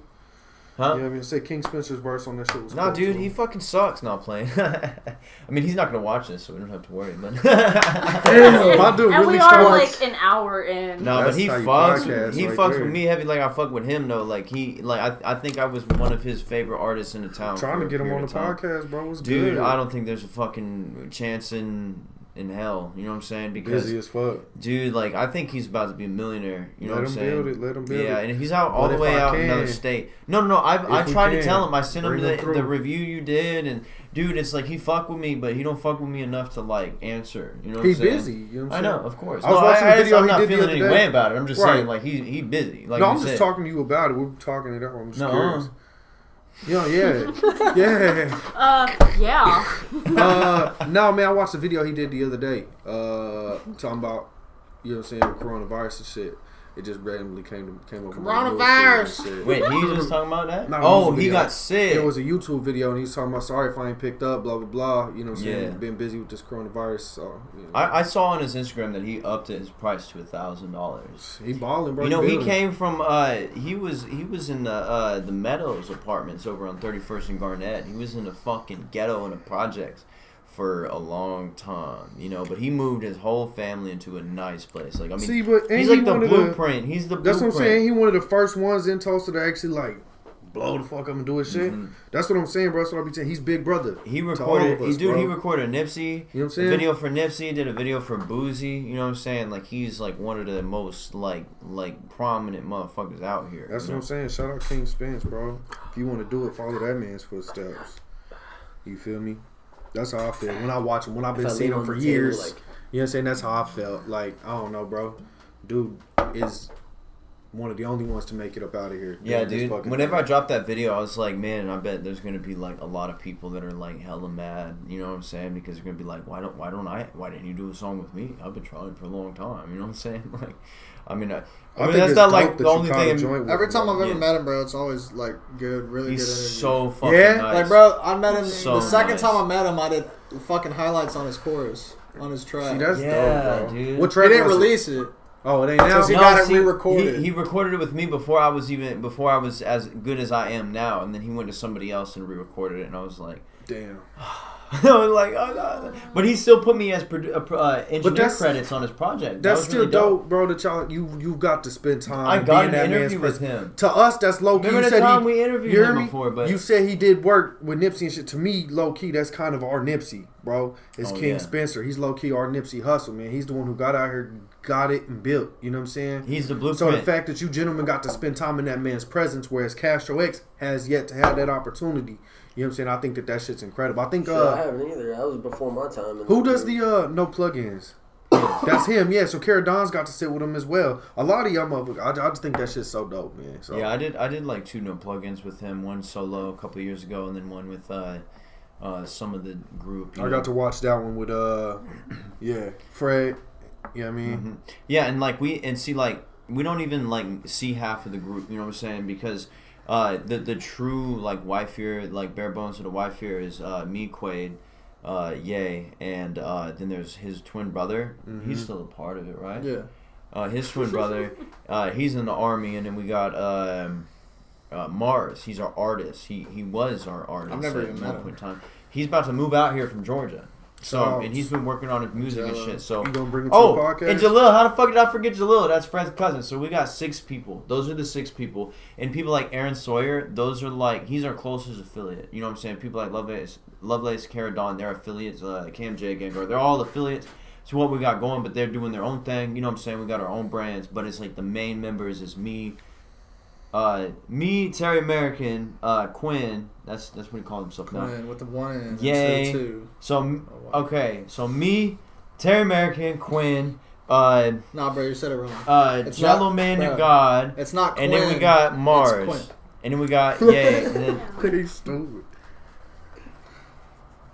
G: huh?
D: Yeah, I mean, say King Spencer's verse on that shit was
G: No,
D: cool
G: dude,
D: too.
G: he fucking sucks. Not playing. I mean, he's not gonna watch this, so we don't have to worry. But
D: Damn, my dude
E: And
D: really
E: we are
D: starts.
E: like an hour in.
G: no, but
D: That's
G: he
D: how you
G: fucks.
D: podcast
G: He
D: right
G: fucks
D: there.
G: with me heavy like I fuck with him though. Like I think I was one of his favorite artists in the town.
D: Trying
G: for
D: to
G: a
D: get him on
G: period
D: the
G: of time.
D: podcast, bro. What's
G: Dude,
D: good?
G: I don't think there's a fucking chance in hell. You know what I'm saying? Because
D: Busy as fuck.
G: dude, like I think he's about to be a millionaire. You know
D: Let
G: what I'm
D: him
G: saying?
D: build it. Let him build
G: Yeah,
D: it.
G: and he's out all
D: But
G: the
D: if
G: way
D: I
G: out in another
D: can-
G: state. No. I
D: If we
G: tried to
D: can,
G: tell him. I sent him
D: bring him
G: the
D: through.
G: review you did, and dude, it's like he fuck with me, but he don't fuck with me enough to like answer. You know what
D: He's
G: I'm saying?
D: busy. You know what
G: I
D: I'm
G: know,
D: saying?
G: of course.
D: I was watching the video
G: I'm
D: he
G: not
D: did the
G: feeling
D: other
G: any
D: day.
G: way about it. I'm just
D: Right.
G: saying, like he busy. Like
D: No,
G: you
D: I'm just
G: said.
D: talking to you about it. We're talking it out. I'm just
G: No.
D: curious. Yeah.
E: Yeah.
D: No, man, I watched the video he did the other day. Talking about, you know what I'm saying, coronavirus and shit. It just randomly came up.
C: Coronavirus!
G: Wait, he was just talking about that?
D: No,
G: Oh,
D: it was a
G: he
D: video.
G: got sick.
D: It was a YouTube video, and he's talking about, sorry if I ain't picked up, blah, blah, blah. You know what I'm saying?
G: Yeah.
D: Been busy with this coronavirus, so, you know.
G: I saw on his Instagram that he upped his price to $1,000.
D: He balling, bro.
G: You know, he
D: building.
G: came from he was in the Meadows apartments over on 31st and Garnett. He was in the fucking ghetto in the projects for a long time, you know, but he moved his whole family into a nice place. Like I mean,
D: See, but ain't
G: he's
D: he
G: like the
D: one of the-
G: blueprint. He's the
D: That's
G: blueprint.
D: what I'm saying. He one of the first ones in Tulsa to actually, like, blow the fuck up and do his shit. That's what I'm saying, bro. That's what I be saying. He's big brother.
G: He
D: to all
G: recorded,
D: of us,
G: he
D: bro.
G: recorded Nipsey,
D: You know what I'm
G: a
D: saying?
G: video for Nipsey, did a video for Boozy, you know what I'm saying? Like, he's, like, one of the most, like prominent motherfuckers out here.
D: That's
G: you
D: what I'm saying. Shout out King Spence, bro. If you want to do it, follow that man's footsteps. You feel me? That's how I feel. When I watch him, when I've been seeing him for years, you know what I'm saying? That's how I felt. Like, I don't know, bro. Dude is one of the only ones to make it up out of here.
G: Yeah, dude. Whenever I dropped that video, I was like, man, I bet there's gonna be like a lot of people that are like hella mad. You know what I'm saying? Because they're gonna be like, why didn't you do a song with me? I've been trying for a long time. You know what I'm saying? Like, I mean that's not like the only thing.
C: Every time I've ever met him, bro, it's always like good, really
G: He's
C: good interview.
G: so fucking nice.
C: Like, bro, I met him
G: So
C: the second
G: nice.
C: time I met him. I did fucking highlights on his chorus, on his track.
D: See, that's dope, bro.
G: Dude.
D: What
C: He
D: track
C: didn't
D: was it?
C: release it.
D: Oh, it ain't now.
C: Because he got it
G: see,
C: re-recorded.
G: He recorded it with me before I was as good as I am now, and then he went to somebody else and re-recorded it, and I was like,
D: damn.
G: I was like, oh god. But he still put me as engineer credits on his project.
D: That's
G: was
D: still
G: really
D: dope, bro. That y'all you got to spend time.
G: I got
D: being
G: an
D: that
G: interview
D: man's
G: with
D: presence.
G: him.
D: To us, that's low key.
G: Remember
D: You
G: the
D: said
G: time we interviewed
D: you hear
G: him
D: me?
G: before, but
D: you said he did work with Nipsey and shit. To me, low key, that's kind of our Nipsey, bro. It's
G: Oh,
D: King
G: yeah.
D: Spencer. He's low key our Nipsey Hustle, man. He's the one who got out here, got it, and built. You know what I'm saying?
G: He's the blueprint.
D: So the fact that you gentlemen got to spend time in that man's presence, whereas Castro X has yet to have that opportunity. You know what I'm saying? I think that shit's incredible. I think
F: I haven't either. That was before my time.
D: who does the no plugins? That's him, yeah. So Cara Don's got to sit with him as well. A lot of y'all motherfuckers, I just think that shit's so dope, man. So
G: yeah, I did like 2 no plugins with him, one solo a couple of years ago, and then one with some of the group.
D: I got to watch that one with Fred. You know what I mean?
G: Mm-hmm. Yeah, and like we don't even like see half of the group. You know what I'm saying? Because the true like WHYFYRE, like bare bones of the WHYFYRE is me, Quaid, Ye, and then there's his twin brother.
D: Mm-hmm.
G: He's still a part of it, right?
C: Yeah.
G: His twin brother, he's in the army, and then we got Mars. He's our artist. He was our artist.
C: I've never
G: at
C: even
G: one
C: met him.
G: point in time. He's about to move out here from Georgia. So, and he's been working on his music and shit. So,
D: You gonna bring him to the podcast?
G: and Jalil, how the fuck did I forget Jalil? That's Fred's cousin. So we got 6 people. Those are the 6 people. And people like Aaron Sawyer, those are like, he's our closest affiliate. You know what I'm saying? People like Lovelace, Cara Dawn, they're affiliates. Cam J, Gengar, they're all affiliates to what we got going, but they're doing their own thing. You know what I'm saying? We got our own brands, but it's like the main members is me, Terry American, Quinn. That's what he calls himself now.
C: Quinn with the 1 and
G: Yay.
C: 2.
G: So okay, so me, Terry American, Quinn,
C: Nah, bro, you said it wrong. It's
G: Jello
C: not-
G: Man
C: bro,
G: and God,
C: It's not Quinn.
G: and then we got
C: It's
G: Mars,
C: Quinn.
G: and then we got Yay, and then
D: Pretty stupid.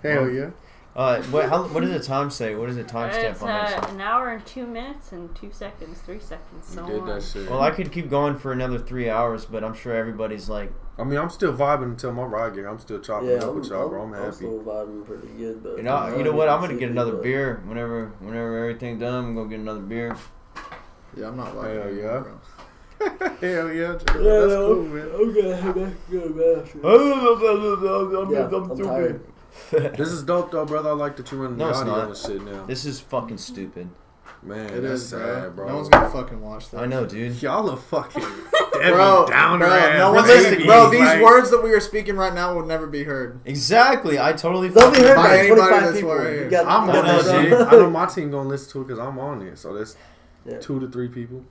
D: Hell yeah.
G: what does the time say? What does the time
E: It's
G: stamp on that?
E: an hour and 2 minutes and 2 seconds, 3 seconds. So
D: You did
E: on.
D: that shit.
G: Well, I could keep going for another 3 hours, but I'm sure everybody's like,
D: I mean, I'm still vibing until my ride get. I'm still chopping up with y'all, bro. I'm happy.
F: still vibing pretty good, but
G: you know what? I'm gonna get another beer whenever everything's done. I'm gonna get another beer.
C: Yeah, I'm not
D: Hell
C: lying.
D: yeah.
C: Bro.
D: Hell yeah. That's cool, man.
F: Okay, good, I'm tired.
D: This is dope, though, brother. I like that you're running
G: No,
D: the
G: it's
D: audio
G: not.
D: and shit now.
G: This is fucking stupid.
D: Man,
C: It
D: that's
C: is,
D: sad, bro.
C: No one's gonna fucking watch that.
G: I know, dude.
D: Y'all are fucking
C: Bro,
D: down
C: no one's
G: babies,
C: listening. Bro, these
D: like-
C: words that we are speaking right now will never be heard.
G: Exactly. I totally.
F: They'll be heard
C: By
F: by
C: anybody
F: 25
C: that's
F: people.
C: right here.
F: You got,
D: I'm
F: you
D: on
F: got
D: that
G: know,
D: shit.
G: dude.
D: I know my team gonna listen to it because I'm on it. So that's
F: Yeah.
D: 2 to 3 people.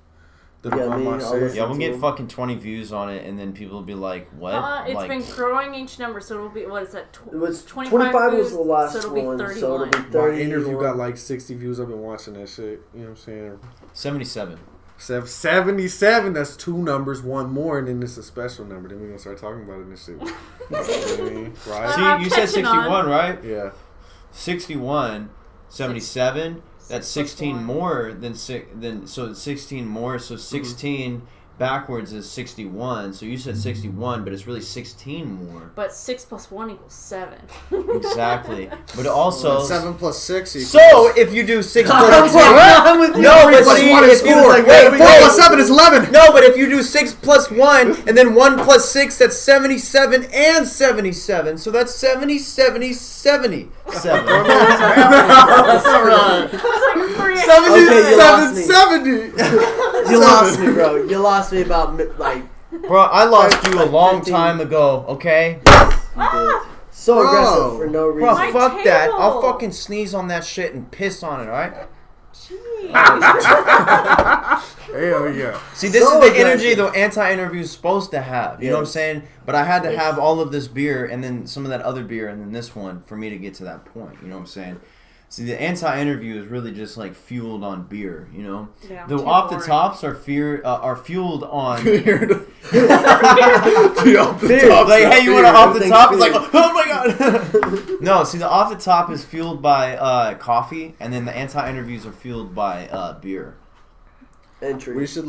D: That
F: Yeah,
D: are on
F: me,
D: my
F: I'll
D: shit.
F: listen.
G: Yeah, we'll get fucking 20 views on it, and then people will be like, "What?"
E: It's
G: like,
E: been growing each number, so it'll be, what is that?
F: It was
E: 25
F: was
E: views,
F: the last
E: so it'll be
F: one,
E: 31.
F: so it'll be
D: My
F: 30.
D: interview got like 60 views. I've been watching that shit. You know what I'm saying?
G: 77.
D: 77. That's 2 numbers, 1 more, and then it's a special number. Then we're gonna start talking about it and shit. You know what I mean? Right?
G: See,
E: I'm
G: you said
E: catching
G: 61,
E: on.
G: right?
D: Yeah.
G: 61, 77. That's
E: 6 plus
G: 16
E: 1.
G: more than so it's 16 more. So 16 backwards is 61. So you said 61, but it's really 16 more.
E: But 6 plus 1 equals 7.
G: Exactly. But also
C: 7 plus 6 equals.
G: so if you do 6 plus no,
C: 3
G: but
C: plus
G: see,
C: 1 is
G: if you
C: 4.
G: like,
C: Wait, 4
G: wait.
C: plus 7 is 11.
G: No, but if you do 6 plus 1 and then 1 plus 6, that's 77 and 77. So that's 70, 70, 77.
C: That's alright.
E: It's like 3
F: Okay, you lost me.
C: 70.
F: You lost me, bro. You lost me about like
G: Bro, I lost you a
F: Like
G: long
F: 15.
G: time ago, okay?
F: You did. So
C: Bro.
F: aggressive for no
G: Bro,
F: reason.
E: My
G: fuck that.
E: table.
G: I'll fucking sneeze on that shit and piss on it, alright?
D: Hell yeah.
G: See, this
F: So
G: is the
F: aggressive.
G: energy the anti-interview is supposed to have. You know what I'm
F: Yes.
G: saying? But I had to have all of this beer and then some of that other beer and then this one for me to get to that point. You know what I'm saying? See, the anti-interview is really just like fueled on beer. You know,
E: Yeah,
G: the
E: too
G: off the
E: boring.
G: tops are fueled on.
C: The off the
F: Beer.
C: top
G: Like, hey, you want to off the
F: Everything's
G: top? It's like,
F: beer.
G: oh my god. No, see, the off the top is fueled by coffee, and then the anti-interviews are fueled by beer.
F: Entry.
C: We should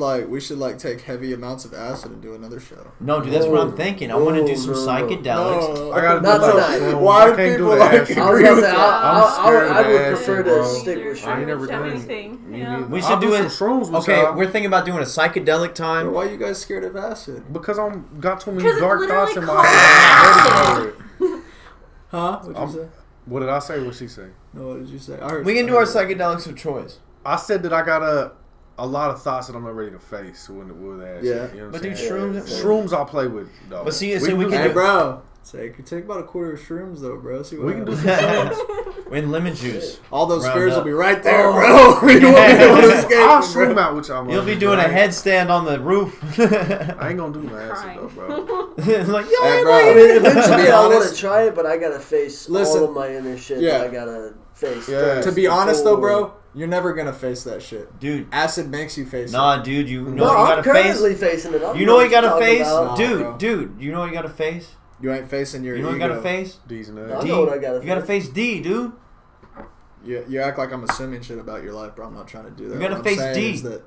C: take heavy amounts of acid and do another show.
G: No, dude, that's what I'm
F: Oh.
G: thinking. I want to do
F: Oh,
G: some
F: no.
G: psychedelics.
D: I gotta
F: Not
D: do like
F: tonight.
D: shrooms.
C: Why
D: I
C: do
D: can't
C: people
D: do the
C: like
D: acid.
F: I was
C: agree
F: about to
C: with
F: say,
C: that?
F: I would
D: acid,
F: prefer
D: bro.
F: to stick with
D: I ain't
F: shrooms.
D: never done
E: anything.
D: Me
E: Yeah.
D: neither.
G: We
D: I'll
G: should do
D: some
G: it.
D: shrooms with
G: Okay,
D: y'all.
G: we're thinking about doing a psychedelic time.
C: Why are you guys scared of acid?
D: Because I'm got too many
E: 'Cause it's
D: dark thoughts in
E: literally
D: my
E: called
D: head.
C: Huh? What'd you
D: I'm-
C: say?
D: What did I say? What she say?
C: No, what did you say? I heard,
G: We can
C: I
G: do our
C: heard-
G: psychedelics of choice.
D: I said that I got a lot of thoughts that I'm not ready to face with that
C: Yeah.
D: shit. You know what
G: But
D: I'm
G: dude,
D: saying?
G: shrooms.
D: Shrooms I'll play with though.
G: But see, so we
D: do
G: can
C: Hey,
G: do-
C: bro. Take about a quarter of shrooms though, bro. See what
D: We can do
C: happens.
D: some shrooms.
G: In lemon juice.
C: All those
G: Round
C: fears
G: up.
C: will be right there,
F: Oh.
C: bro. You won't be able to escape
D: I'll
C: them, bro.
D: shroom out with y'all.
G: You'll be
D: motherfuckers,
G: doing a
D: right?
G: headstand on the roof.
D: I ain't gonna do no acid
E: Crying.
D: though, bro.
G: Like, yo,
C: Hey,
G: hey,
C: bro.
F: I
G: bro.
F: mean, eventually
C: be
F: I want
C: honest-
F: to try it, but I gotta face
C: Listen.
F: all of my inner shit
C: Yeah.
F: that I gotta face.
D: Yeah.
F: first
C: To be honest though,
F: before-
C: bro, you're never gonna face that shit.
G: Dude,
C: Acid makes you face
G: nah,
C: it.
G: dude, you know
F: No,
G: what you
F: I'm
G: gotta face?
F: currently facing it. I don't
G: You know what you
F: you're
G: gotta
F: talking
G: face?
F: about.
C: Nah,
G: Dude,
C: bro.
G: dude, you know what you gotta face?
C: You ain't facing your
G: You know what you
C: ego.
G: gotta face?
D: D's and
F: I
D: F's.
G: D.
F: know what I gotta
G: You gotta
F: face.
G: face D, dude.
C: You act like I'm assuming shit about your life, bro. I'm not trying to do that.
G: You gotta
C: What I'm
G: face
C: saying
G: D.
C: is that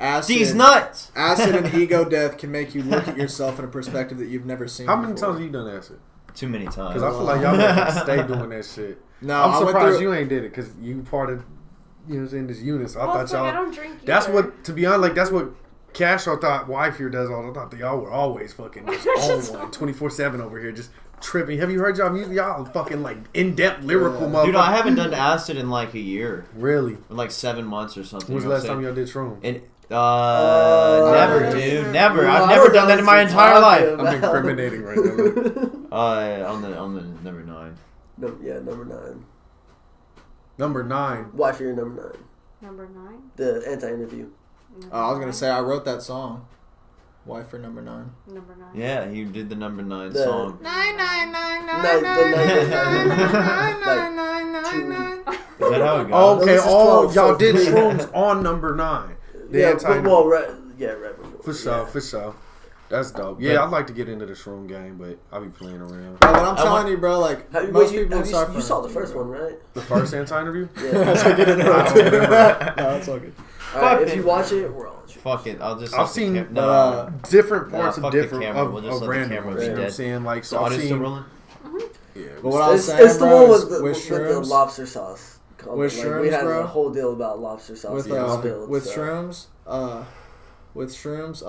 C: acid,
G: D's nuts.
C: acid and ego death can make you look at yourself in a perspective that you've never seen.
D: How many
C: before.
D: times have you done acid?
G: Too many times.
D: Because I feel like y'all motherfuckers stay doing that shit.
C: No,
D: I'm
C: I went
D: surprised
C: through-
D: you ain't did it because you part of, you know what I'm saying, this unit. So I
E: Well,
D: thought
E: it's like I
D: y'all.
E: don't drink
D: That's
E: either.
D: what, to be honest, like that's what Castro thought wife here does all. I thought that y'all were always fucking just on one 24/7 over here, just tripping. Have you heard y'all music? Y'all fucking like in depth lyrical motherfuckers.
G: Dude, I haven't done acid in like a year.
D: Really?
G: Or like 7 months or something.
D: When's
G: you
D: the
G: know
D: last
G: what
D: time
G: I'm
D: y'all did shrooms?
G: saying? Never,
F: yeah.
G: dude. Never.
F: No,
G: I've
F: I
G: never
F: don't
G: done
F: know
G: that in my
F: what you're
G: entire life.
F: talking
D: I'm incriminating right now.
G: On the number 9.
F: No, yeah, number 9.
D: Number 9.
F: Why fear number 9?
E: Number 9.
F: The anti-interview.
C: I was gonna say I wrote that song. Why for number 9?
E: Number 9.
G: Yeah, you did the number 9
F: The-
G: song.
F: Like,
G: Is that how it goes?
D: Oh, okay.
F: this is
D: Oh,
F: 12,
D: y'all
F: so
D: did
F: 3.
D: shrooms on number 9. The
F: yeah,
D: anti-
F: but, well, right before.
D: For sure,
F: yeah.
D: for sure. That's dope. Yeah, I'd like to get into the shroom game, but I'll be playing around.
C: Bro, what I'm
G: I
C: telling
G: want-
C: you, bro, like
F: Have,
C: most
F: wait,
C: people start
F: you
C: from
F: saw the first one, right?
D: The first anti-interview?
F: Yeah.
C: No, it's all good.
F: Alright,
G: Fuck
F: if
G: it.
F: you watch it, we're all
G: Fuck it. I'll just.
D: I've
G: let the
D: seen
G: no.
D: different
G: Nah,
D: parts of
G: fuck the
D: different
G: camera.
D: of,
G: We'll just
D: of
G: let the
D: random.
G: camera
D: You
G: be
D: know what I'm
G: dead.
D: saying? Like,
G: The
D: so I've
G: audio's still
D: seen.
G: rolling?
D: Yeah,
C: But what I was
F: it's,
C: saying,
F: it's the
C: bro,
F: one
C: is
F: with the,
C: with
F: with the
C: shrooms,
F: lobster sauce. comment.
C: With
F: We
C: shrooms,
F: had
C: bro?
F: a whole deal about lobster sauce.
C: with
F: being spilled,
C: with
F: so.
C: shrooms, with shrooms,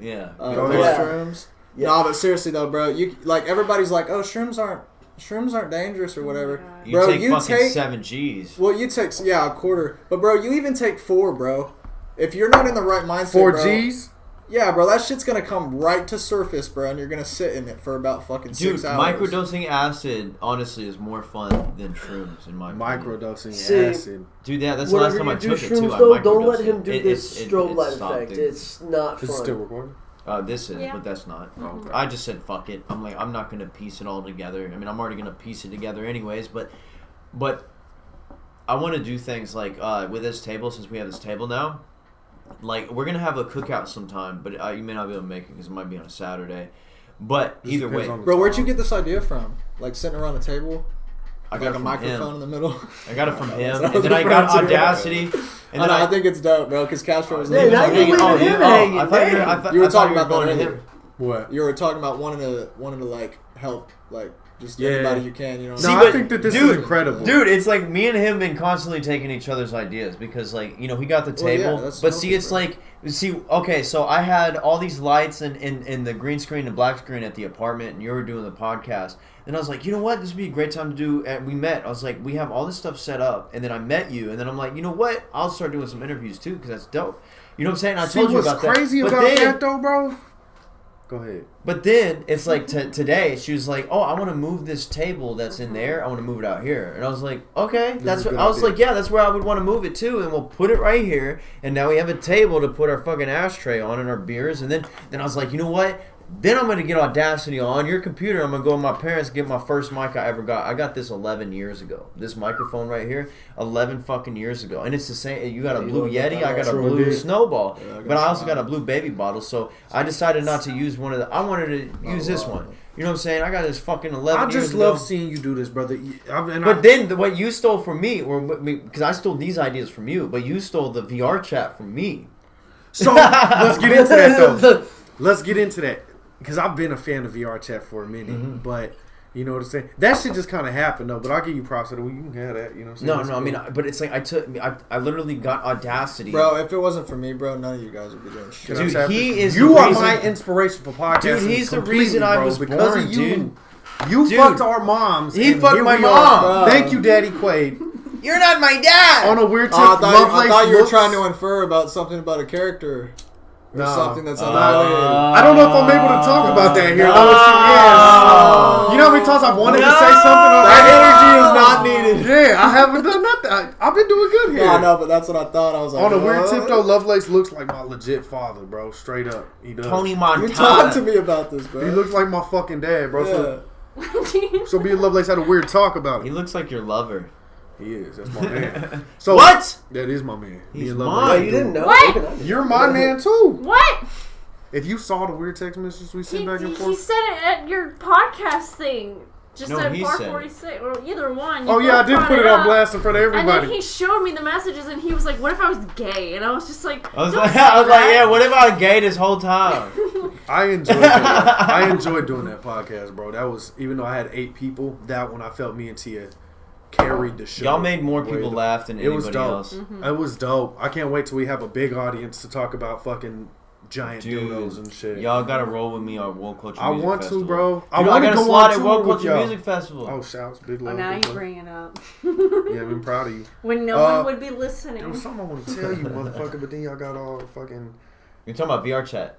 G: Yeah.
C: with
F: yeah.
C: shrooms.
F: Yeah.
C: No, but seriously though, bro, you like everybody's like, oh, shrooms aren't dangerous or whatever.
G: You
C: Bro,
G: take
C: you
G: fucking
C: take
G: 7 G's.
C: well, you take a quarter, but bro, you even take 4, bro. If you're not in the right mindset,
D: 4
C: bro,
D: G's?
C: yeah, bro, that shit's gonna come right to surface, bro, and you're gonna sit in it for about fucking
G: Dude,
C: 6 hours.
G: microdosing acid honestly is more fun than shrooms in my opinion.
D: Microdosing
F: See,
D: acid.
G: Dude, that's the last
F: Whenever
G: time I
F: you do
G: took it too.
F: shrooms,
G: I
F: though, don't let
G: microdosed
F: him
G: it.
F: do
G: It-
F: this
G: it-
F: strobe
G: it
F: light
G: stopped,
F: effect.
G: dude.
F: It's not
D: Is it
F: fun.
D: still recording?
G: This is,
E: Yeah.
G: but that's not.
D: Okay.
G: I just said fuck it. I'm like, I'm not gonna piece it all together. I mean, I'm already gonna piece it together anyways. But I want to do things like with this table, since we have this table now. Like, we're gonna have a cookout sometime, but you may not be able to make it because it might be on a Saturday. But
D: Just
G: either
D: depends
G: way,
D: on the
C: Bro, where'd you
D: time.
C: get this idea from? Like sitting around a table,
G: I
C: like
G: got
C: a
G: it from
C: microphone
G: him.
C: in the middle.
G: I got it from him,
C: That
G: and
C: was
G: then I got
C: different, too.
G: Audacity, and
C: I
G: then
C: know, I think it's dope, bro, because Castro was
F: Yeah,
C: leaving.
F: now
C: Like,
F: you
C: hanging-
F: leave him hanging,
G: I thought you were,
F: dang.
G: I thought,
C: You were
G: I thought
C: talking
G: you
C: about that
G: going to
C: earlier.
G: him.
D: What?
C: You were talking about wanting to like help, like just
D: Yeah.
C: anybody you can, you know.
D: No,
G: See,
D: I
G: but-
D: think that this
G: dude,
D: is incredible.
G: Dude, it's like me and him been constantly taking each other's ideas because, like, you know, he got the
C: Well, yeah,
G: table,
C: that's
G: but see,
C: healthy,
G: it's
C: bro.
G: like, okay, so I had all these lights and the green screen and black screen at the apartment, and you were doing the podcast, and I was like, you know what, this would be a great time to do. And we met. I was like, we have all this stuff set up, and then I met you, and then I'm like, you know what, I'll start doing some interviews too because that's dope. You know what I'm saying? I
D: See
G: told you
D: what's
G: about
D: crazy
G: that.
D: about
G: But then,
D: that though, bro? Go ahead.
G: But then it's like today she was like, "Oh, I want to move this table that's in there. I want to move it out here." And I was like, "Okay, that's what." I was like, "Yeah, that's where I would want to move it too." And we'll put it right here. And now we have a table to put our fucking ashtray on and our beers. And then I was like, "You know what? Then I'm gonna get Audacity on your computer. I'm gonna go to my parents, get my first mic I ever got. I got this 11 years ago. This microphone right here, 11 fucking years ago. And it's the same. You got a blue Yeti. I got a blue Snowball. But I also got a blue baby bottle. So I decided not to use one of the. I wanted to use this one. You know what I'm saying? I got this fucking 11
D: I
G: years
D: just
G: ago.
D: love seeing you do this, brother.
G: But then what you stole from me, or because I stole these ideas from you, but you stole the VR chat from me.
D: So let's get into that though. Let's get into that. Because I've been a fan of VR chat for a minute, but you know what I'm saying? That shit just kind of happened though, but I'll give you props to that. You can have that, you know what I'm saying?
G: No, I mean, but it's like I literally got Audacity.
C: Bro, if it wasn't for me, bro, none of you guys would be doing shit.
G: Dude, he is
D: you
G: the
D: are
G: reason,
D: my inspiration for podcasting.
G: Dude, he's the reason I was
D: because
G: born,
D: of you.
G: dude.
D: You
G: Dude.
D: fucked our moms.
G: He
D: and
G: fucked
D: here
G: my
D: we
G: mom.
D: are. Thank you, Daddy Quaid.
G: You're not my dad!
D: On a weird tip,
C: I
D: Lovelace
C: thought you were
D: looks-
C: trying to infer about something about a character. Or
D: No.
C: something that's unrelated.
D: I don't know if I'm able to talk about that here. No. You know how many times I've wanted to say something?
C: That energy is not needed.
D: Yeah, I haven't done nothing. I've been doing good here.
C: No, no, but that's what I thought. I was like,
D: On a weird
C: what?
D: tip though, Lovelace looks like my legit father, bro. Straight up, he does.
H: Tony
C: You
H: Montana.
C: talked to me about this, bro.
D: He looks like my fucking dad, bro.
C: Yeah.
D: So me and Lovelace had a weird talk about
G: He
D: it.
G: looks like your lover.
D: He is. That's my man. So
G: What?
D: That is my man. Me
G: He's
D: and
G: mine.
D: Lovelace.
F: Oh, you didn't know?
E: What?
F: Even I didn't.
D: You're my man too.
E: What?
D: If you saw the weird text messages we sent back and
E: He
D: forth.
E: said it at your podcast thing. Just
G: No,
E: at
G: he
E: bar
G: said it.
E: 46 or either one.
D: Oh
E: You
D: yeah, I
E: both
D: did
E: brought
D: put it
E: up.
D: on blast in front of
E: And then
D: everybody.
E: he showed me the messages, and he was like, "What if I was gay?" And I was just like,
G: I was
E: "Don't
G: like,
E: say
G: yeah,
E: that."
G: what if I was gay this whole time?
D: I enjoyed that. I enjoyed doing that podcast, bro. That was, even though I had 8 people, that one I felt me and Tia carried the show.
G: Y'all made more people
D: Way
G: laugh than
D: It was
G: anybody
D: dope.
G: else.
D: It was dope. I can't wait till we have a big audience to talk about fucking giant
G: Dude,
D: dildos and shit.
G: Y'all gotta roll with me on World Culture
D: I
G: Music
D: want
G: Festival.
D: to, bro.
G: Dude,
D: I
G: I
D: want to
G: got a
D: go
G: slot
D: on
G: at
D: tour
G: World
D: with
G: Culture
D: y'all.
G: Music Festival.
D: Oh, shouts, big
E: Oh,
D: love.
E: now
D: big
E: you
D: love.
E: bring it up.
D: Yeah, I'm proud of you.
E: When no one would be listening.
D: There was something I want to tell you, motherfucker, but then y'all got all fucking...
G: You're talking about VR chat.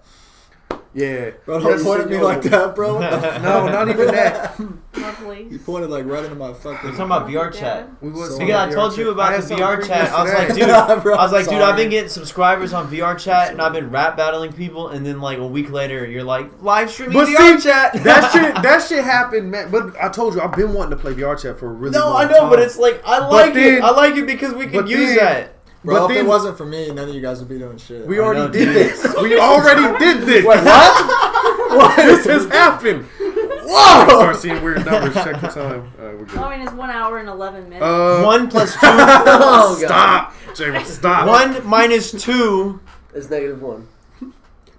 D: Yeah.
C: Bro, don't
D: Yes,
C: point at me like that, bro. What the f-
D: No, not even that.
E: Lovely.
C: You pointed like right into my fucking.
G: You're talking about VR chat.
D: We was
C: So-
D: on
G: Because I
D: VR
G: told you
D: chat. I
G: about
D: had
G: the
D: something
G: VR
D: previous
G: chat.
D: to
G: I was
D: that.
G: like, dude,
C: Bro,
G: I was like, dude,
C: sorry.
G: I've been getting subscribers on VR chat, and I've been rap battling people, and then like a week later, you're like live streaming
D: But
G: VR
D: see,
G: chat.
D: that shit happened, man. But I told you, I've been wanting to play VR chat for a really
G: No,
D: long
G: I know,
D: time.
G: but it's like I like
D: then-
G: it. I like it because we can
D: but
G: use
D: then-
G: that.
C: Bro,
D: But
C: if
D: then-
C: it wasn't for me, none of you guys would be doing shit.
D: We
G: I
D: already
G: know,
D: did
G: dude.
D: this. We already did this.
C: Wait, what?
D: This has happened. Whoa! Start seeing weird numbers. Check the time. All right, we're good.
E: I mean, it's 1 hour and 11 minutes.
G: 1 plus 2.
D: Stop, James. Stop.
G: 1 minus 2.
F: It's -1.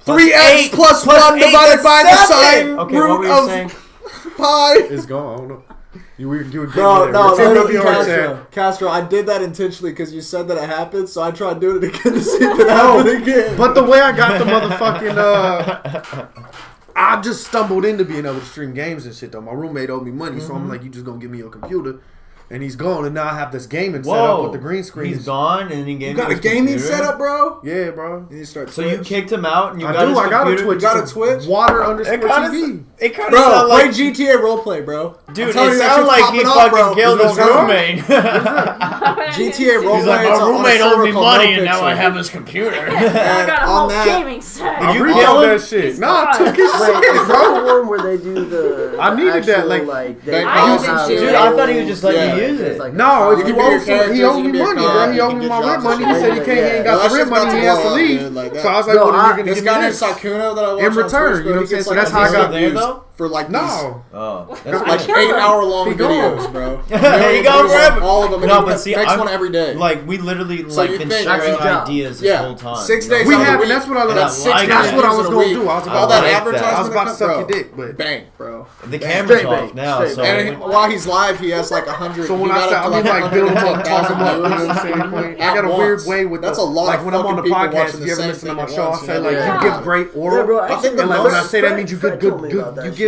C: 3x plus 1 divided by the sine
G: Okay, what were you saying?
C: pi.
D: It's gone. I don't know. You were getting
C: No,
D: there.
C: no,
D: We're taking
C: literally,
D: up VR chat.
C: Castro, I did that intentionally because you said that it happened, so I tried doing it again to see if it happened again.
D: But the way I got the motherfucking, I just stumbled into being able to stream games and shit though. My roommate owed me money, so I'm like, you just gonna give me your computer. And he's gone, and now I have this gaming set up with the green screen.
G: He's gone, and he gave
C: You
G: me
C: got a
G: his
C: gaming
G: computer.
C: setup, bro?
D: Yeah, bro.
C: And you start
G: So you
C: Twitch?
G: kicked him out, and you
D: I
G: got
D: do.
G: his
D: I got a
G: computer?
D: Twitch.
C: You got a
D: It's
C: Twitch?
D: Water
G: It
D: underscore
G: kind
D: TV.
G: of, it kind of
C: Bro,
G: sounded
C: play
G: like,
C: GTA roleplay, bro.
G: dude,
C: I'm telling
G: it
C: you, that
G: sounded
C: shit's
G: like he
C: popping up,
G: fucking
C: bro.
G: killed his
D: Is it on?
G: roommate.
C: GTA roleplay.
G: He's like,
C: it's
G: my
C: on a
G: roommate
C: server
G: owed me
C: called
G: money, and now
C: NoPixel.
G: I have his computer.
E: I got a
C: on
E: whole
C: that-
E: gaming set.
D: I
G: you
D: read
G: kill
D: all
G: him?
D: that shit.
E: He's
D: Nah, I
E: gone.
D: took his
F: Wait,
D: shit,
F: is
D: bro.
F: that the one where they do the?
D: I needed that,
F: actual,
D: like-
F: they
C: They
F: call
C: call
F: out
C: it-
G: Dude,
F: the-
G: I thought he was just letting
C: Yeah.
G: you use
F: It's
G: it.
F: like
D: No,
F: a-
D: if
C: You
D: you
C: can be
D: owe
C: your
D: some,
C: characters,
D: he owed
C: you
D: me
C: can be a
D: money,
C: car,
D: bro. He
C: you
D: owed
C: can
D: me
C: get
D: my
C: jobs
D: rent
C: and
D: money.
C: shit.
D: He said he can't, he ain't got
C: Well,
D: the rent
C: that's
D: money.
C: just
D: He
C: about
D: has
C: to
D: to
C: blow up,
D: leave.
C: dude, like that.
D: So I was like,
F: Bro,
D: well, then you're gonna
C: This
D: give
C: guy
D: me
C: named
D: this.
C: Sakuno that I watch
D: In
C: on
D: return,
C: Twitch,
D: you know what I'm
C: he gets
D: saying? So
C: like
D: that's
C: a
D: how I
C: million
D: got
G: there,
C: views
G: though?
C: for like these,
D: No.
G: Oh,
C: like
G: that's
E: killed him.
C: 8-hour-long
D: He gone.
C: videos, bro.
G: He gone forever.
C: All of them. And
G: No,
C: he
G: but see,
C: makes
G: I'm-
C: one every day.
G: Like, we literally,
C: So
G: like,
C: you
G: been
C: think-
G: sharing
F: That's his job.
G: ideas this
C: Yeah,
G: whole time.
C: 6
G: you know?
C: days
D: We
C: out of the
D: have,
C: week.
D: and that's what I
C: And
D: love.
C: that's 6
G: like
C: days
G: that.
D: That's what I
C: in
D: was
C: a
D: gonna
C: week.
D: do. I was
C: All
D: about
C: that
D: to
G: like that.
C: advertisement.
D: I was about to suck your
C: bro.
D: dick, but
C: Bang, bro.
G: The camera's
F: Straight
G: off
F: bait,
G: now,
F: straight
G: so...
F: bait.
C: And while he's live, he has like 100.
D: so when
C: he
D: I
C: got
D: start,
C: up
D: I
C: to
D: mean, like build them up, talk
C: 110,000
D: them up. You know what
C: views.
D: I'm saying? I
C: At
D: got a
C: once.
D: weird way with
C: That's
D: the,
C: a lot
D: like
C: of
D: when I'm on the
C: fucking people
D: podcast.
C: watching
D: If you
C: the
D: ever
C: same
D: listen to
C: thing
D: my
C: at
D: show, I
C: once,
D: say
C: you know?
D: like
E: Yeah.
D: you give great
F: Yeah,
D: oral.
F: bro,
C: I think the
D: And like when I
C: most-
D: say that means you
F: Fred
D: good,
F: told me about that
D: you
F: shit.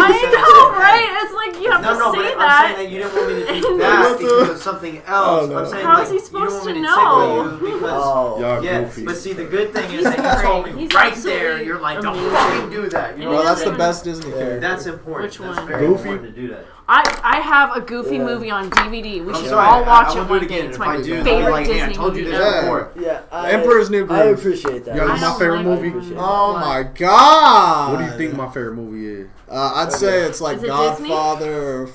E: know, right? It's like you have to
H: No,
E: say
H: but
E: that.
H: I'm saying that you didn't want me to do that because of something else.
C: Oh, no.
H: I'm saying
E: How
H: like,
E: is he
H: you don't
E: supposed
H: want me
E: to
H: to
E: know?
H: tickle you because
D: Y'all
H: yeah.
D: goofy.
H: But see, the good thing is
E: He's
H: that you told
E: great.
H: me
E: He's
H: right
E: absolutely
H: there. You're like, don't
E: amazing.
H: fucking do that. You know
C: Well,
H: what I'm
C: that's the
H: saying?
C: best Disney character.
H: That's important.
E: Which
H: That's
E: one.
H: very
D: Goofy?
H: important to do that.
E: I have a Goofy
F: Yeah.
E: movie on DVD. We
H: I'm
E: should
H: sorry,
E: all watch
H: I
E: it
H: won't do
E: one
H: it
E: day.
H: again.
E: It's
H: If
E: my
H: I do, I'll be
E: favorite
H: like, hey, I
E: Disney
H: told you
E: movie
H: this
E: ever.
H: before.
F: Yeah,
C: Emperor's New Groove.
F: I appreciate that.
D: Y'all know
E: I
D: my
E: don't
D: favorite
E: like
D: movie?
E: it.
F: Appreciate
C: Oh
E: What?
C: my god!
D: What do you think my favorite movie is?
C: I'd say it's like
E: Is it
C: Godfather or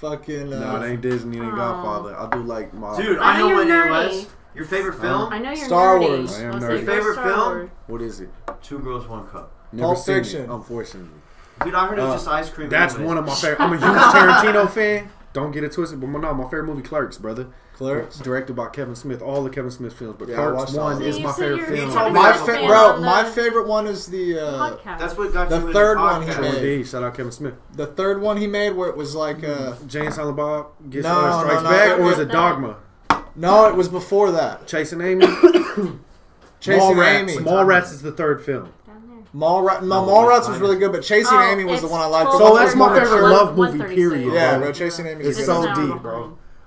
C: fucking.
D: No, it ain't Disney, it ain't
E: Oh.
D: Godfather. I do like my.
H: Dude,
E: I
H: I
E: know
H: know what
E: you're
H: it
E: nerdy.
H: was. Your favorite film?
E: I know you're
C: Star
E: nerdy.
C: Wars.
D: I am
E: I'll say
D: nerdy.
E: go
H: Favorite
E: Star
H: film?
E: Wars.
D: What is it?
H: Two Girls, One Cup.
D: Never
C: Pulp
D: seen
C: Fiction.
D: it, unfortunately.
H: Dude, I heard it's just ice cream.
D: That's
H: anyways.
D: one of my favorite. I'm a huge Tarantino fan. Don't get it twisted, but no, my favorite movie, Clerks, brother.
C: Clerks.
D: Directed by Kevin Smith. All the Kevin Smith films, but
C: Yeah, I
D: Clerks
C: watched all
D: 1
C: of
D: is
E: them.
D: my
E: You said
D: favorite
E: you're-
D: film.
E: you told me
C: My
E: you're a fan
C: bro,
E: on
C: my
E: the
C: favorite one is the
E: podcast.
H: That's what got
C: The
H: you into
C: third one he
H: podcast.
C: made.
D: Indeed, shout out Kevin Smith.
C: the third one he made where it was like
D: Jane Silent Bob gets
C: No,
D: Strikes
C: no,
D: Back,
C: no,
D: or is
C: it-
D: it Dogma?
C: no, it was before that.
D: Chasing Amy.
C: Chasing
D: Mallrats.
C: Amy.
D: Mallrats is the third film.
C: Mallrats was really good, but Chasing
E: Oh,
C: Amy was the
E: it's
C: one I liked.
E: 12,
D: So that's my
C: More
D: favorite
C: mature.
D: love movie,
E: 136.
D: period.
C: Yeah,
D: bro.
C: bro, Chasing Amy.
D: It's
C: is
D: so
C: good.
E: an hour
D: deep, bro.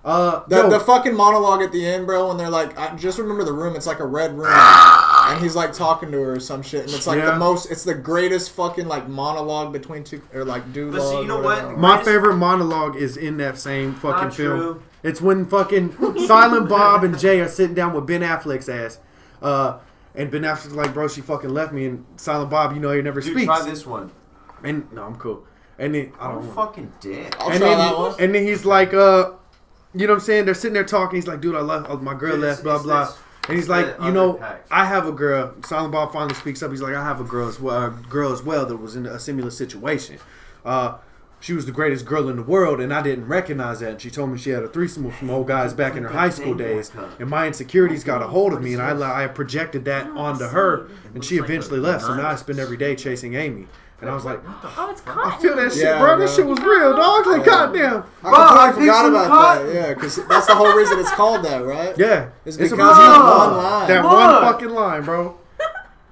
E: behind.
D: Yo,
C: The fucking monologue at the end, bro, when they're like, I just remember the room. It's like a red room, and he's like talking to her or some shit, and it's like
D: Yeah.
C: the most. It's the greatest fucking like monologue between two or like dude.
H: But see, you know what?
D: my favorite monologue is in that same fucking
H: Not
D: film.
H: true.
D: It's when fucking Silent Bob and Jay are sitting down with Ben Affleck's ass. And Ben Affleck's like, bro, she fucking left me. And Silent Bob, you know, he never
H: Dude,
D: speaks.
H: try this one.
D: And no, I'm cool. And then I
H: I'm
D: don't
H: a
D: want.
H: fucking dick.
C: I'll
D: And
C: try
D: then,
C: that one.
D: and then he's like, you know what I'm saying? They're sitting there talking. He's like, dude, I left. My girl
H: Dude,
D: left.
H: it's-
D: Blah
H: it's
D: blah.
H: this-
D: And he's like,
H: the
D: you know,
H: other pack.
D: I have a girl. Silent Bob finally speaks up. He's like, I have a girl as well that was in a similar situation. She was the greatest girl in the world, and I didn't recognize that. And she told me she had a threesome with some old guys back in her high school days, and my insecurities got a hold of me, and I projected that onto her, and she eventually left. So now I spend every day chasing Amy. And I was like,
E: Oh, it's
D: I
E: cotton.
D: feel that shit,
C: Yeah,
D: bro.
C: bro.
D: This shit was real, dog. Like, goddamn.
C: I
F: I
C: completely
F: think
C: forgot
F: some
C: about
F: cotton.
C: that. Yeah, because that's the whole reason it's called that, right?
D: Yeah.
C: It's
D: It's
C: because
D: about
C: of one line.
D: that
F: Look.
D: one fucking line, bro.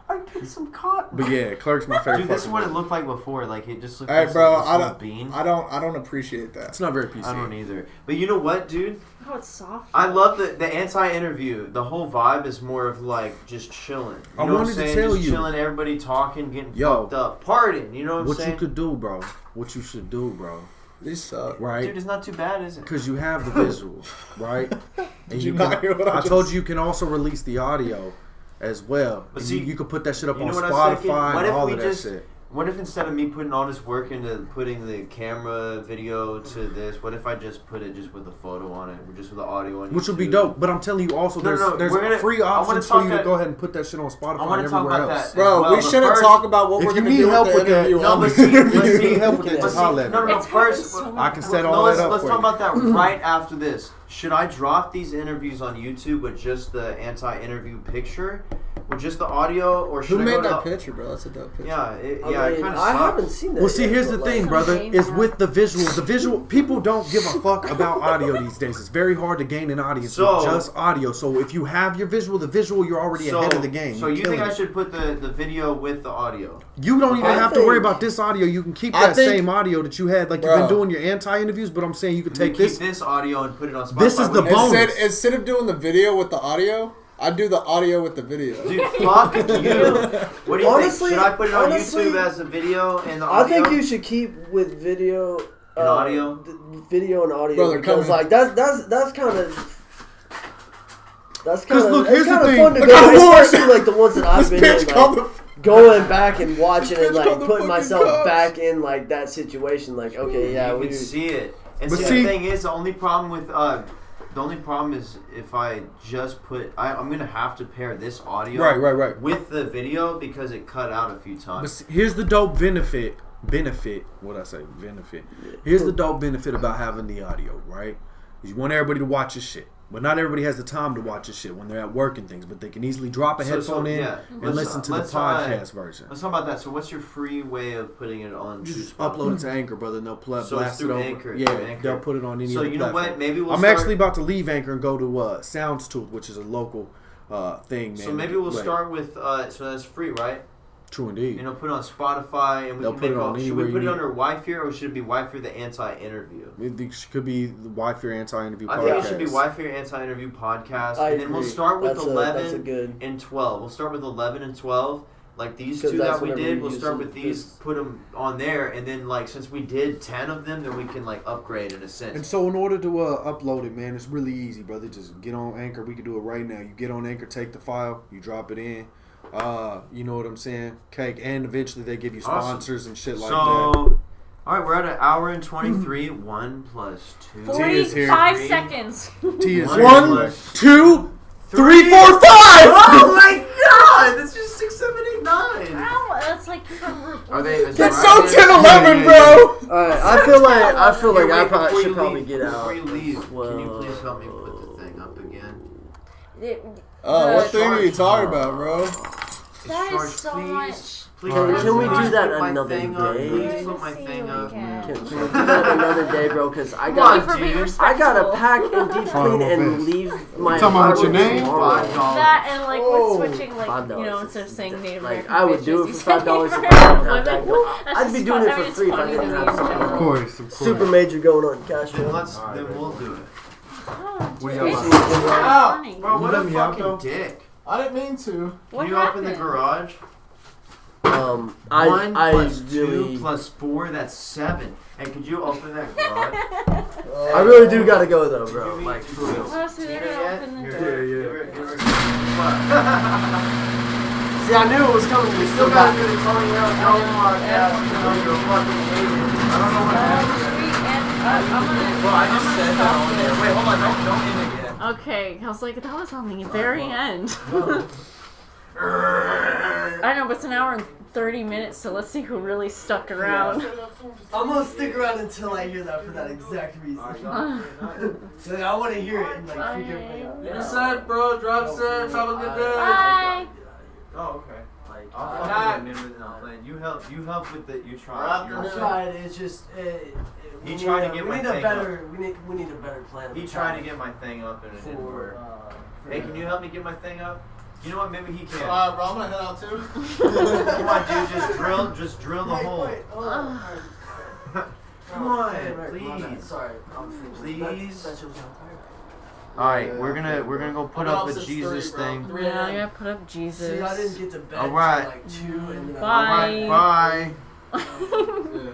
F: I get some cotton.
D: But yeah, Clerk's my favorite.
H: Dude, this is
D: fucking
H: what it
D: movie.
H: looked like before. Like, it just looked
C: Hey,
H: like
C: bro,
H: this
C: I
H: little
C: don't,
H: bean.
C: I don't appreciate that.
D: It's not very PC.
H: I don't either. But you know what, dude?
E: Oh, it's soft.
H: I love the anti-interview. The whole vibe is more of like just chilling. You
D: I
H: know what I'm
D: wanted to
H: saying?
D: tell
H: Just
D: you.
H: chilling, everybody talking, getting
D: Yo.
H: fucked up, partying. You know what I'm
D: What
H: saying?
D: you could do, bro. What you should do, bro.
C: These suck.
D: Right?
H: Dude, it's not too bad, is it?
D: Because you have the visual, right? And
C: Did you not hear what I
D: I
C: just
D: told
C: said?
D: you can also release the audio as well.
H: But
D: And
H: see,
D: you could put that shit up
H: you
D: on
H: know what I was thinking?
D: Spotify
H: What
D: and
H: if
D: all
H: we
D: of that
H: just-
D: shit.
H: What if instead of me putting all this work into putting the camera video to this, what if I just put it just with a photo on it, or just with the audio on it?
D: Which would be dope. But I'm telling you also,
H: No, no,
D: there's
H: we're gonna-
D: free
H: I wanna
D: options for
H: talk
D: you to
H: that-
D: go ahead and put that shit on Spotify
H: I want
D: and
H: to talk
D: everywhere
H: about
D: else.
H: that.
C: Bro,
H: as well,
C: we
H: but
C: shouldn't
H: first-
C: talk about what
D: if
C: we're
D: you
C: gonna
D: need
C: do
D: help
C: with the
D: with that-
C: interview.
H: No,
C: on
H: but
C: the
H: see,
C: interview.
H: let's see.
D: help with that,
F: Let's
D: just
F: see.
D: holler at me.
H: No,
E: It's
H: first.
E: so
D: I can set
H: No,
D: all
H: let's
D: that up
H: let's
D: for
H: talk
D: you.
H: about that right after this. Should I drop these interviews on YouTube with just the anti-interview picture, with just the audio, or should
C: Who
H: I
C: made
H: go
C: that
H: to-
C: picture, bro? That's a dope picture.
H: Yeah, it
F: I
H: kind
F: mean,
H: of
F: I
H: sucks.
F: haven't seen that.
D: Well, see,
F: yet,
D: here's the
F: but,
D: thing,
F: like,
D: brother.
E: Some
D: Is
E: games
D: with the visual. The visual people don't give a fuck about audio these days. It's very hard to gain an audience
H: So-
D: with just audio. So if you have your visual, the visual, you're already ahead of the game.
H: So
D: You're
H: you think
D: killing
H: I
D: it.
H: should put the video with the audio?
D: You don't even
F: I
D: have to worry
F: think-
D: about this audio. You can keep
C: I
D: that
C: think-
D: same audio that you had. Like you've been
C: Bro.
D: doing your anti-interviews, but I'm saying you could
H: Take
D: take this.
H: this audio and put it on Spotify.
D: This is the
H: What do you-
D: bonus.
C: Instead of doing the video with the audio, I do the audio with the video.
H: Dude, fuck you. What do you
F: Honestly-
H: think? Should I put it on
F: honestly,
H: YouTube as a video and the
F: I
H: audio?
F: think you should keep with video.
H: And audio?
F: Video and audio,
C: Brother, come
F: because
C: in.
F: like that's kind of. That's
D: 'Cause
F: kind of
D: look, here's the thing.
F: fun to
C: Look
F: go,
C: at the horse.
F: especially like the ones that I've
C: This
F: been
C: bitch
F: in,
C: called
F: like,
C: the.
F: going back and watching
C: This
F: and
C: bitch
F: like
C: called the
F: putting
C: fucking
F: myself
C: cops.
F: back in like that situation. Like, okay, yeah,
H: you
F: we
H: can see it. And
D: But
H: see,
D: see-
H: the thing is, the only problem is if I just put, I'm gonna have to pair this audio
D: Right.
H: with the video because it cut out a few
D: But
H: times.
D: see, here's the dope benefit. What I say? Benefit. Here's the dope benefit about having the audio, right? Is you want everybody to watch your shit. But not everybody has the time to watch your shit when they're at work and things. But they can easily drop a headphone in
H: yeah.
D: and
H: Let's-
D: listen to the
H: let's,
D: podcast version.
H: Let's talk about that. So, what's your free way of putting it on?
D: Just
H: Spotify?
D: upload it to Anchor, brother, and they'll blast
H: So it's
D: it
H: through
D: over.
H: Anchor,
D: Yeah,
H: through Anchor.
D: they'll put it on any
H: So
D: other
H: you know
D: platform.
H: what? Maybe we'll.
D: I'm
H: start,
D: actually about to leave Anchor and go to Soundstooth, which is a local thing, man.
H: So maybe we'll
D: Like,
H: start with. So that's free, right?
D: True indeed.
H: You know, put it on Spotify, and we
D: They'll
H: can
D: put
H: make
D: it on
H: all. Should
D: anywhere
H: we
D: you
H: put it
D: need.
H: under WHYFYRE or should it be WHYFYRE the anti-interview?
D: It could be the WHYFYRE anti-interview podcast.
H: I think it should be WHYFYRE anti-interview podcast,
F: I
H: and then we'll
F: agree.
H: start with
F: That's a
H: 11
F: good.
H: and 12. We'll start with 11 and 12, Like these
F: 'Cause
H: two
F: that's
H: that we
F: whenever
H: did,
F: we
H: we'll
F: use
H: start
F: them,
H: with these,
F: 'cause-
H: put them on there, and then like since we did 10 of them, then we can like upgrade in a sense.
D: And so in order to upload it, man, it's really easy, brother. Just get on Anchor. We can do it right now. You get on Anchor, take the file, you drop it in. You know what I'm saying? Cake. And eventually they give you sponsors and shit like that.
H: So, all right, we're at an hour and 23. 1 plus 2.
D: T is here.
E: 45 seconds.
D: T is
C: 1, 2, 3, 4, 5.
H: Oh my god! That's just 6, 7, 8, 9.
E: Ow, that's like from.
H: Are they?
C: It's so 10, 11, bro.
F: Alright, I feel like I
H: Wait,
F: probably
H: before
F: should
H: you
F: probably
H: leave-
F: get out.
H: Before you leave, can you
F: Whoa.
H: please help me put the thing up again?
C: What thing are you talking about, bro?
E: That
H: George,
E: is so
H: please.
E: much.
H: Please,
F: Can we do
H: please
F: that
H: put my
F: another
H: thing up.
F: day?
H: Please put my thing up.
F: Can we do that another day, bro? Because I
H: Come on,
F: got
E: For being
H: dude.
F: I gotta
E: respectful.
F: pack and deep clean and leave my
D: talking about your
F: apartment
D: name?
F: tomorrow.
H: $5.
E: That and like
C: Oh.
E: with switching, like,
F: $5
E: you know, instead of saying Native
F: Like,
E: American
F: I would
E: bitches,
F: do it
E: you
F: for
E: say
F: $5 if I
E: Native
F: didn't have
E: American
F: that.
E: women.
F: I'd
E: That's
F: be
E: just
F: doing
E: fun.
F: it
E: I
F: for
E: mean, it's
F: free if I
E: funny to
F: didn't
E: me
F: have
E: in
F: something.
E: general.
D: Of course.
F: Super major going on, Castro.
H: Then we'll do it.
E: Oh,
D: What
E: dude,
D: do you
E: it's
D: got?
E: so
C: Ow.
E: funny.
H: Bro, what
D: let
H: a
D: me out,
H: fucking
D: though?
H: dick.
C: I didn't mean to.
E: What
H: Can you
E: happened?
H: open the garage?
F: One
H: I plus
F: really,
H: 2 plus 4, that's 7. And could you open that garage?
F: I really do gotta go though, bro. Like for real.
E: Oh, so they're
H: Tina
E: gonna
H: yet?
E: open the
H: Here,
E: door.
H: give her- give her-
F: See, I knew it was coming. We still got
H: it. It's only out. No, yeah, you're fucking hating. I don't know what happened. Well, I just said that on there. Wait, hold on. Don't end it yet.
E: Okay, I was like, that was on the very end. I know, but it's an hour and 30 minutes, so let's see who really stuck around.
F: I'm gonna stick around until I hear that for that exact reason. So I want to hear it and like freak everybody out.
H: Get a set, bro. Drop set. Have a good day.
E: Bye.
H: Oh, okay.
F: Like,
H: I'll fucking remember that I'm playing. You help with it. You try.
F: I tried. It's just.
H: He tried to get my
F: We need a
H: thing
F: better. We need a better plan.
H: He tried to get my thing up and it didn't work. Hey, can you help me get my thing up? You know what? Maybe he can.
C: Alright, bro, I'm gonna head out too.
H: Come on, dude. Just drill the hole. Come on, please.
F: Sorry.
H: Please. All right, we're gonna go put up the Jesus thing.
E: Yeah, I gotta put up Jesus.
F: See, I didn't get to bed
H: All right.
F: till like 2 and then
E: Bye.
H: Bye.
C: Yeah.